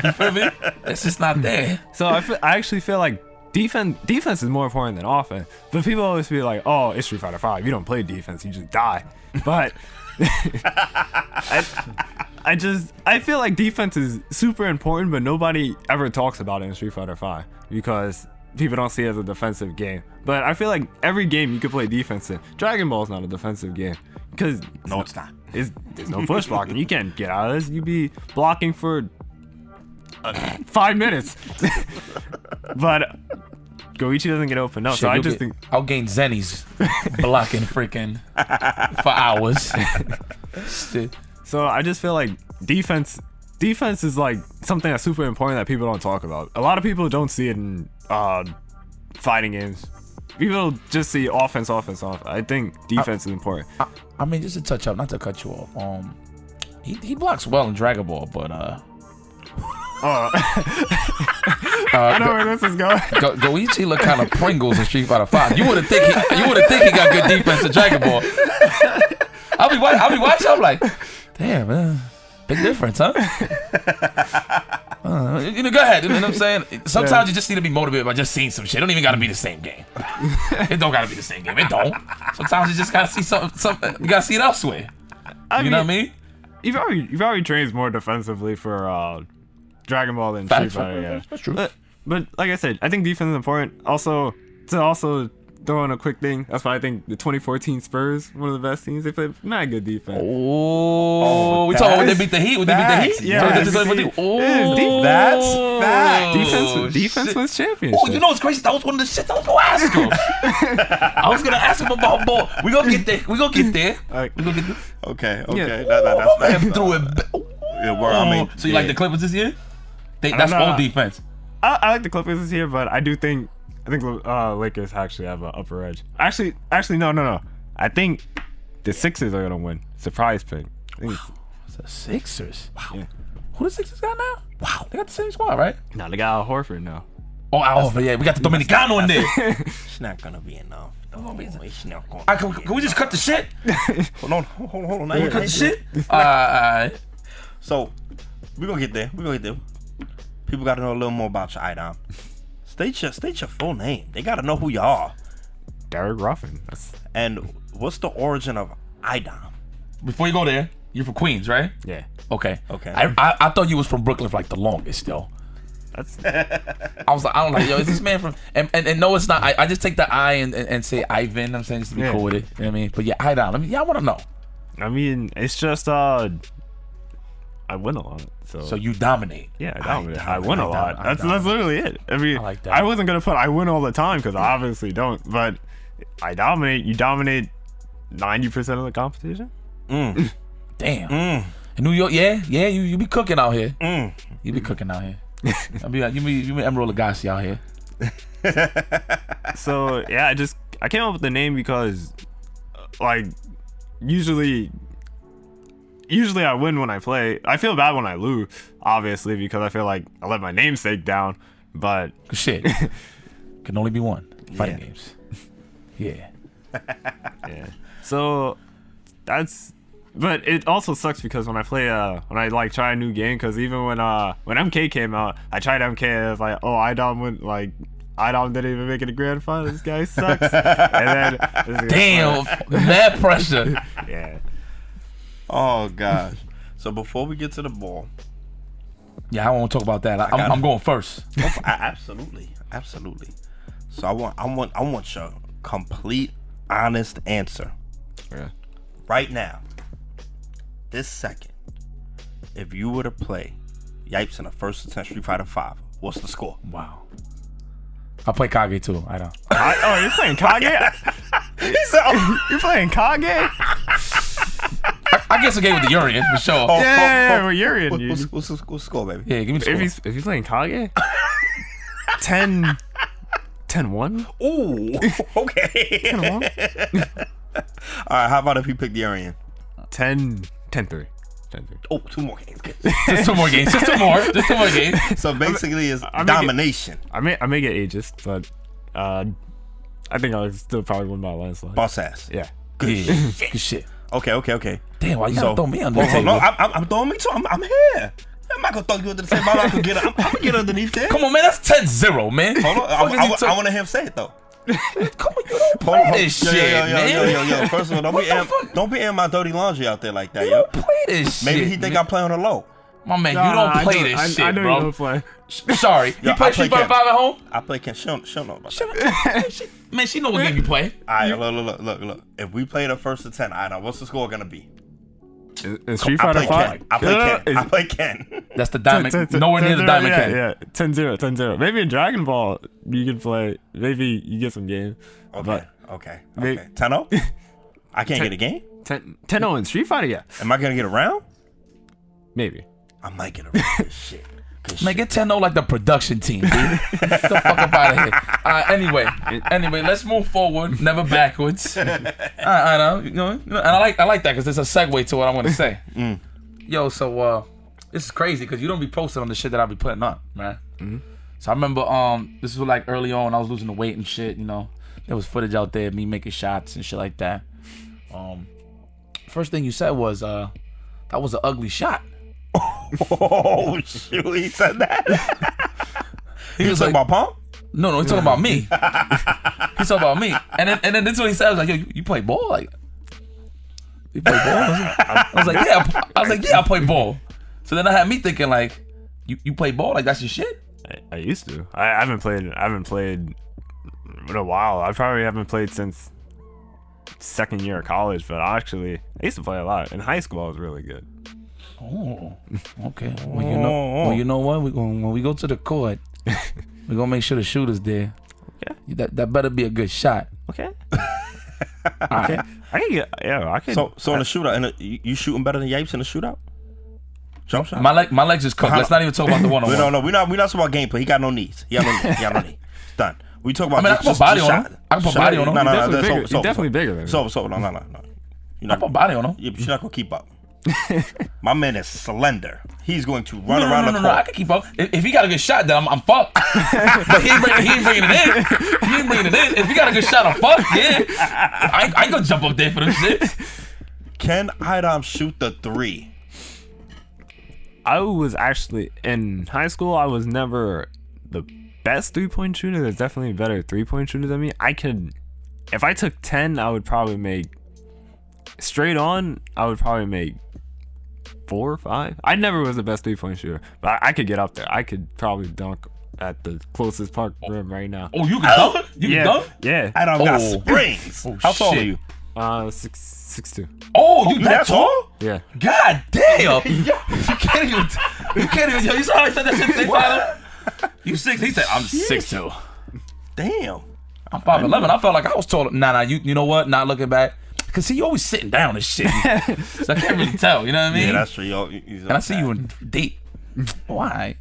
you feel me? It's just not there. So I actually feel like defense is more important than offense. But people always feel like, oh, it's Street Fighter 5. You don't play defense, you just die. But I feel like defense is super important, but nobody ever talks about it in Street Fighter 5 because people don't see it as a defensive game. But I feel like every game you could play defense in. Dragon Ball is not a defensive game because it's not. There's no push blocking. You can't get out of this. You'd be blocking for 5 minutes. But Goichi doesn't get open. No, Shit, so I just think I'll gain Zennies blocking freaking for hours. So I just feel like defense is like something that's super important that people don't talk about. A lot of people don't see it in fighting games. People just see offense. I think defense is important. I mean, just to touch up, not to cut you off. He blocks well in Dragon Ball, but I know where this is going. Goichi look kind of Pringles in Street Fighter 5. You would have think he got good defense in Dragon Ball. I'll be watching. I'm like, damn, man, big difference, huh? Go ahead. You know what I'm saying? Sometimes you just need to be motivated by just seeing some shit. It don't even gotta be the same game. It don't gotta be the same game. It don't. Sometimes you just gotta see something. You gotta see it elsewhere. You know what I mean? You've already trained more defensively for Dragon Ball than Street Fighter. Yeah, that's true. But like I said, I think defense is important. Also, to throw in a quick thing, that's why I think the 2014 Spurs, one of the best teams. They played not good defense. We talking when they beat the Heat. When they beat the Heat, yeah. That's fact. Defense wins championships. Oh, you know what's crazy? That was one of the shit I was gonna ask him. I was gonna ask him about ball. We gonna get there. Right. We gonna get there. Okay. Yeah. That's Threw it. Yeah, well, I mean, so you like the Clippers this year? That's all defense. I like the Clippers this year, but I think Lakers actually have an upper edge. Actually, no. I think the Sixers are gonna win. Surprise pick. The Sixers. Wow. Yeah. Who the Sixers got now? Wow, they got the same squad, right? No, they got Al Horford now. Oh, Al Horford. Yeah, we got the Dominicano in there. It's not gonna be enough. It's not gonna. Can we just cut the shit? Hold on. Can we cut the shit? So we're gonna get there. People gotta know a little more about your iDOM. State your full name. They gotta know who you are. Derek Ruffin. And what's the origin of iDOM? Before you go there, you're from Queens, right? Yeah. Okay. Okay. I thought you was from Brooklyn for like the longest, though. That's. I was like, yo, is this man from? And no, it's not. I just take the I and say Ivan. I'm saying just to be cool with it. You know what I mean? But yeah, iDOM. I want to know. I mean, it's just I win a lot. So you dominate. Yeah, I dominate. I win a lot. That's literally it. I mean, I like that. I wasn't gonna put I win all the time because I obviously don't. But I dominate. You dominate 90% of the competition. Damn. In New York, yeah, you be cooking out here. You be cooking out here. You be Emerald Lagasse out here. So yeah, I came up with the name because like usually I win when I play. I feel bad when I lose, obviously, because I feel like I let my namesake down. But shit, can only be one. Fighting games. Yeah. Yeah. So that's But it also sucks because when I play, when I like try a new game, because even when MK came out, I tried MK and it was like, oh, iDOM went like. iDOM didn't even make it a grand final. This guy sucks. And then Damn, mad pressure. Yeah. Oh gosh. So before we get to the ball, Yeah, I won't talk about that. I'm going first. absolutely. So I want your complete, honest answer. Yeah. Right now, this second, if you were to play Yipes in the first attempt Street Fighter V, what's the score? Wow. I play Kage too. I don't. Oh, you're playing Kage? You're playing Kage? I guess I gave it to Urian for sure. Yeah, well, you're in. What's the score, baby? Yeah, give me the score. If he's playing Kage, 10-1. Ooh, okay. 10-1. All right, how about if you pick the Aryan? 10-3. 10-3. Oh, 2 more games. Just 2 more games. Just two more games. So basically, it's I may domination. I may get ageist, but I think I'll still probably win by a landslide. Boss ass. Yeah. Yeah, good shit. Okay. Damn, why you gotta throw me under the hold table? on, I'm throwing me too. I'm here. I'm not gonna throw you under the table. I'm gonna get underneath there. Come on, man. That's 10-0, man. Hold on. I want to hear him say it though. Come on, you don't play this shit, man. Yo. First of all, don't be airing my dirty laundry out there like that, You yo. don't play this shit. Maybe he think I play on the low. My man, you don't play this shit, I know bro. you don't play. Sorry, Yo, you play I Street play Fighter 5 at home? I play Ken. She'll know about that. Man, she know what game you play. All right, look. If we play the first of 10, I know what's the score gonna be. Is Street Fighter 5? I play Ken. That's the diamond. Nowhere near the diamond Ken. Yeah, 10-0. Maybe in Dragon Ball you can play. Maybe you get some game. Okay. 10-0? I can't get a game? 10-0 in Street Fighter, yeah. Am I gonna get a round? Maybe. I might get a round. Shit. Man, get 10-0 like the production team, dude. Get the fuck up out of here. Anyway, let's move forward, never backwards. I know, you know, and I like that because there's a segue to what I'm gonna say. Yo, so this is crazy because you don't be posting on the shit that I be putting up, man. So I remember this was like early on, I was losing the weight and shit. You know, there was footage out there of me making shots and shit like that. First thing you said was that was an ugly shot. Oh shoot, he said that. He was talking about Pump? No, he's talking about me. He's talking about me. And then this is what he said. I was like, yo, you play ball? Like, you play ball? I was like, yeah, I play ball. So then I had me thinking like, you play ball? Like that's your shit? I used to. I haven't played in a while. I probably haven't played since second year of college, but I used to play a lot. In high school I was really good. Oh, okay. Well, you know what? When we go to the court, we're gonna make sure the shooter's there. Okay. That better be a good shot. Okay. All right. I can get. Yeah, I can. So in the shootout, you shooting better than Yipes in the shootout? Jump shot. My legs is cooked. Let's not even talk about the one-on-one. No, we're not talking about gameplay. He got no knees. He got no knee. It's done. We talk about. I mean, I can put body on him. I can put body on him. No. He's definitely bigger than me. No. You're not put body on him. Yeah, but you're not gonna keep up. My man is slender. He's going to run around the court. No, I can keep up. If he got a good shot, then I'm fucked. But he ain't bringing it in. He ain't bringing it in. If he got a good shot, I'm fucked. Yeah, I ain't gonna jump up there for them shit. Can iDOM shoot the 3? I was actually in high school. I was never the best 3-point shooter. There's definitely a better 3-point shooter than me. If I took 10, I would probably make straight on. I would probably make 4 or 5. I never was the best 3-point shooter, but I could get up there. I could probably dunk at the closest park rim right now. Oh, you can dunk? You can dunk? Yeah. iDOM got springs. How tall are you? 6'2". Oh, you that tall? Yeah. God damn! You can't even. Yo, you saw how I said that shit, Tyler? You 6? He said I'm 6'2". Damn. I'm 5'11". I felt like I was taller. Nah. You know what? Not looking back. Cause you always sitting down and shit, so I can't really tell. You know what I mean? Yeah, that's true. And I see you in deep. Why?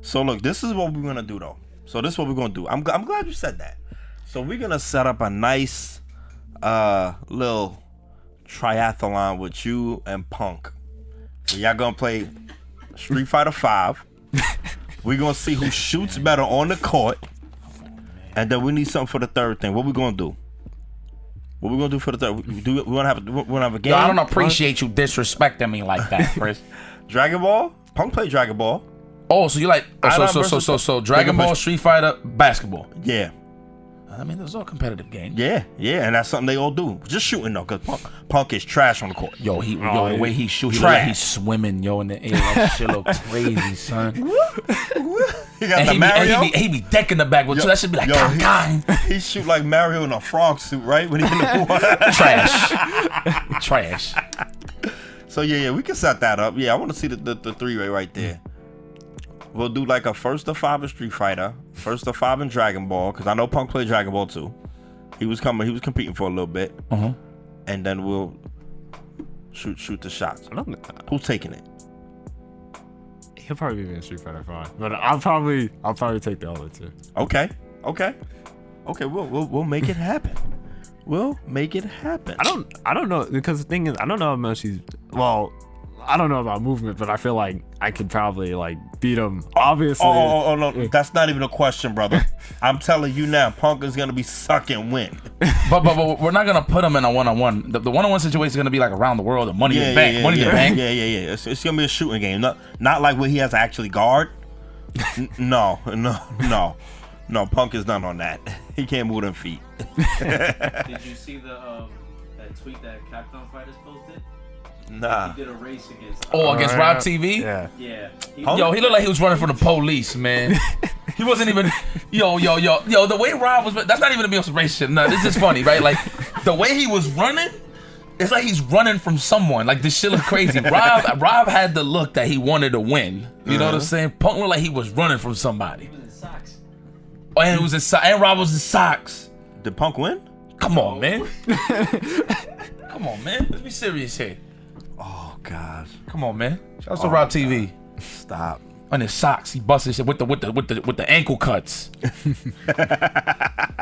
So look, this is what we're gonna do though. So this is what we're gonna do. I'm glad you said that. So we're gonna set up a nice little triathlon with you and Punk. So y'all gonna play Street Fighter 5. We're gonna see who shoots better on the court, and then we need something for the third thing. What we gonna do? What we gonna do for the third? We wanna have a game? Yo, I don't appreciate you disrespecting me like that, Chris. Dragon Ball. Punk play Dragon Ball. Oh, so you like so Dragon Ball, Street Fighter, basketball. Yeah. I mean, those are all competitive games. Yeah, and that's something they all do. Just shooting though, cause Punk is trash on the court. Yo, the way he shoot, he look like he's swimming, yo, in the air. That shit look crazy, son. He got And the Mario. he be decking the back with so that should be like He shoot like Mario in a frog suit, right? When he in the water. Trash. So yeah, we can set that up. Yeah, I want to see the 3-way right there. We'll do like a first to 5 in Street Fighter, first to 5 in Dragon Ball, because I know Punk played Dragon Ball too. He was competing for a little bit. And then we'll shoot the shots. Who's taking it? He'll probably be in Street Fighter 5, but I'll probably take the other two. Okay. We'll make it happen. We'll make it happen. I don't know, because the thing is, I don't know how much he's, well, I don't know about movement, but I feel like I could probably like beat him. Obviously. Oh no, that's not even a question, brother. I'm telling you now, Punk is gonna be sucking wind. But we're not gonna put him in a 1-on-1. The 1-on-1 situation is gonna be like around the world, the money in the bank, money in the bank. Yeah. It's gonna be a shooting game, not like where he has to actually guard. No. Punk is done on that. He can't move them feet. Did you see that tweet that Capcom Fighters posted? Nah. He did a race against. Against Rob TV. Yeah. He looked like he was running from the police, man. He wasn't even. Yo. The way Rob was. That's not even a Mills race shit. No, this is funny, right? Like the way he was running. It's like he's running from someone. Like this shit look crazy. Rob had the look that he wanted to win. You know what I'm saying? Punk looked like he was running from somebody. He was in socks. Oh, and it was in and Rob was in socks. Did Punk win? Come on, man. Come on, man. Let's be serious here. Oh gosh. Come on, man. Shout out to Rob TV. Stop. On his socks, he busted shit with the ankle cuts.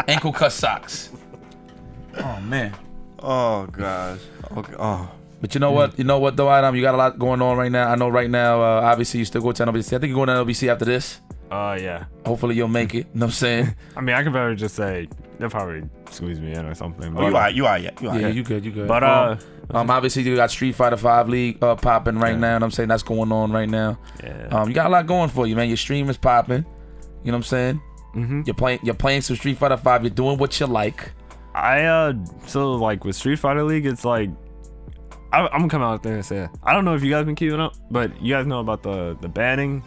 Ankle cut socks. Oh man. Oh gosh. Okay. Oh. But you know what? You know what though, Adam? You got a lot going on right now. I know right now. Obviously, you still go to NLBC. I think you're going to NLBC after this. Yeah. Hopefully, you'll make it. You know what I'm saying? I mean, I could better just say they'll probably squeeze me in or something. But, you are. Yeah, you good. But obviously, you got Street Fighter 5 League popping right now. And I'm saying that's going on right now. Yeah. You got a lot going for you, man. Your stream is popping. You know what I'm saying? Mm-hmm. You're playing some Street Fighter 5. You're doing what you like. So like with Street Fighter League, it's like I'm gonna come out there and say I don't know if you guys been keeping up, but you guys know about the banning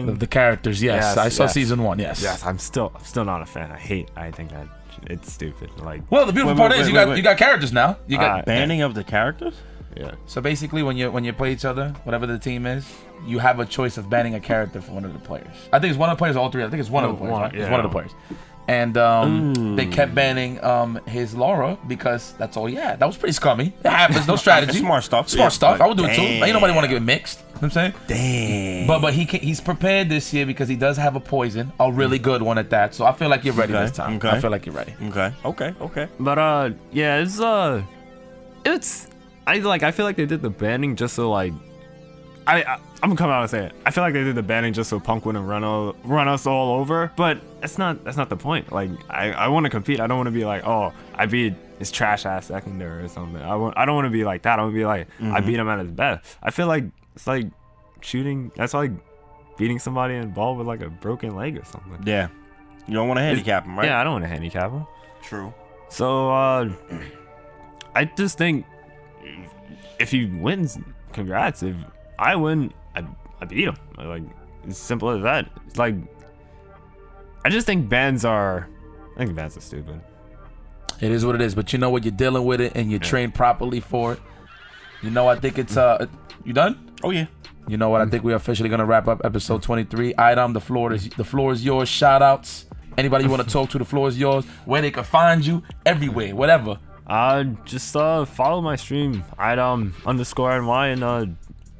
of the characters. Yes, I saw season 1. Yes. I'm still not a fan. I think that it's stupid. Like, well, the beautiful part is you got characters now. You got banning of the characters. Yeah. So basically, when you play each other, whatever the team is, you have a choice of banning a character for one of the players. I think it's one of the players, or all three. I think it's one of the players. Right? It's one of the players. And they kept banning his Laura because that's all he had. That was pretty scummy. It happens. No strategy. Smart stuff. I would do it too. Ain't nobody want to get mixed. You know what I'm saying? Damn. But he's prepared this year because he does have a poison, a really good one at that. So I feel like you're ready this time. Okay. I feel like you're ready. Okay. But yeah, it's I feel like they did the banning just so like I'm gonna come out and say it. I feel like they did the banning just so Punk wouldn't run us all over, but that's not the point. Like I want to compete. I don't want to be like, oh, I beat his trash ass secondary or something. I don't want to be like that. I want to be like, I beat him at his best. I feel like it's like shooting. That's like beating somebody in ball with like a broken leg or something. Yeah, you don't want to handicap him, right? Yeah, I don't want to handicap him. True. So I just think if he wins, congrats. If I win, I beat him. Like, it's simple as that. It's like, I just think bans are stupid. It is what it is, but you know what, you're dealing with it and you're trained properly for it. You know, I think it's you done? Oh yeah. You know what? I think we're officially gonna wrap up episode 23. iDOM, the floor is yours. Shout outs. Anybody you want to talk to, the floor is yours. Where they can find you, everywhere, whatever. Just follow my stream, iDOM_NY,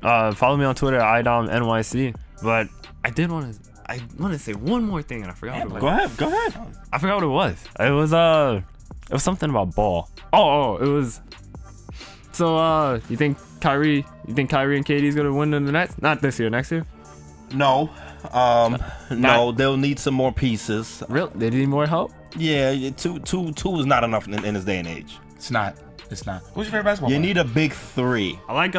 and follow me on Twitter, iDOM_NYC. But I want to say one more thing, and I forgot what it was. Go ahead. I forgot what it was. It was something about ball. Oh, it was. So you think Kyrie and KD's gonna win in the next? Not this year, next year? No. No, they'll need some more pieces. Really? They need more help? Yeah, two is not enough in this day and age. It's not. It's not. Who's your favorite basketball You player? need a big three. I like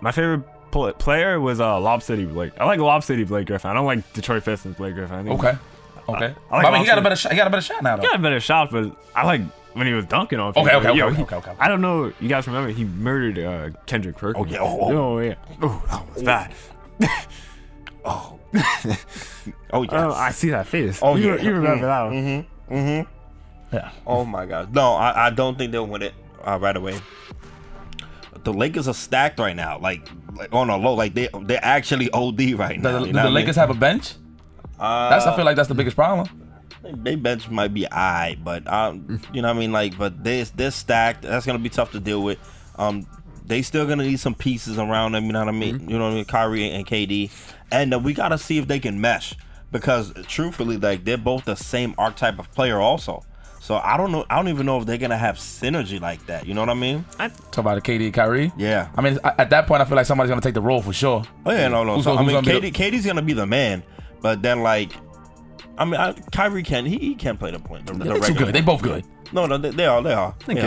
my favorite player was Lob City Blake. I like Lob City Blake Griffin. I don't like Detroit Pistons Blake Griffin. I think Okay. Okay. I like I mean, he got a Lob better shot. He got a better shot now, though. He got a better shot, but I like when he was dunking on people. Okay. Yo, Okay. I don't know. You guys remember he murdered Kendrick Perkins? Oh, yeah. Oh yeah. Oh, that was bad. Oh yes. I see that face. Oh, you, yeah. you remember that one? Yeah. Oh my God. No, I don't think they'll win it right away. The Lakers are stacked right now, like on a low, like they're actually OD right now. Do the Lakers have a bench? I feel like that's the biggest problem. They bench might be but you know what I mean, like, but they're stacked. That's gonna be tough to deal with. They still gonna need some pieces around them. You know what I mean? You know what I mean? Kyrie and KD, and we gotta see if they can mesh, because truthfully, like, they're both the same archetype of player also. So I don't know. I don't even know if they're gonna have synergy like that. You know what I mean? Talk about the KD and Kyrie. Yeah. I mean, at that point, I feel like somebody's gonna take the role for sure. Oh yeah, no. Who's So, I gonna mean, be KD's gonna be the man, but then like, I mean, Kyrie he can't play the point. The They're too regular good. They both good. No, they are. I think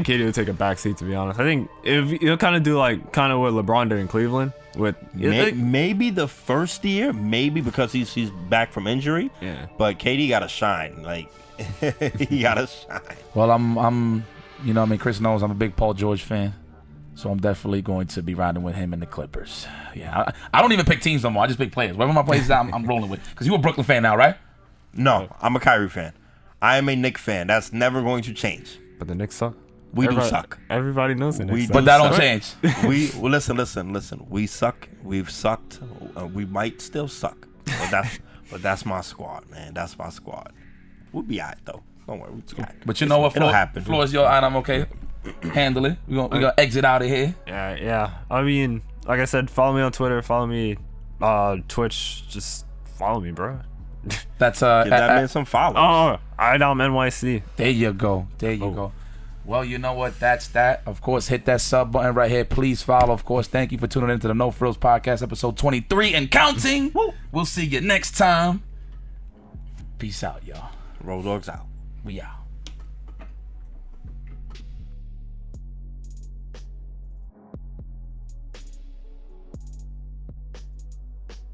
KD would take a backseat, to be honest. I think he'll kind of do like what LeBron did in Cleveland with Maybe the first year, maybe because he's back from injury. Yeah. But KD gotta shine. Like, he gotta shine. Well, I'm, you know, what I mean, Chris knows I'm a big Paul George fan, so I'm definitely going to be riding with him in the Clippers. Yeah, I don't even pick teams no more. I just pick players. Wherever my players is, I'm rolling with. Because you're a Brooklyn fan now, right? No, I'm a Kyrie fan. I am a Knicks fan. That's never going to change. But the Knicks suck. We do suck. Everybody knows the Knicks We suck. But that don't suck. change. Well, listen. We suck. We've sucked. We might still suck. But that's my squad, man. That's my squad. We'll be alright though. Don't worry. We'll be alright. But you know what? It'll happen. Floor is your item, okay? Handle it. We're gonna exit out of here. Yeah. I mean, like I said, follow me on Twitter. Follow me Twitch. Just follow me, bro. That's Give that man some follows. Oh, iDOM NYC. There you go. Go. Well, you know what? That's that. Of course, hit that sub button right here. Please follow. Of course, thank you for tuning into the No Frillz Podcast, episode 23 and counting. We'll see you next time. Peace out, y'all. Road Dogs out. We out.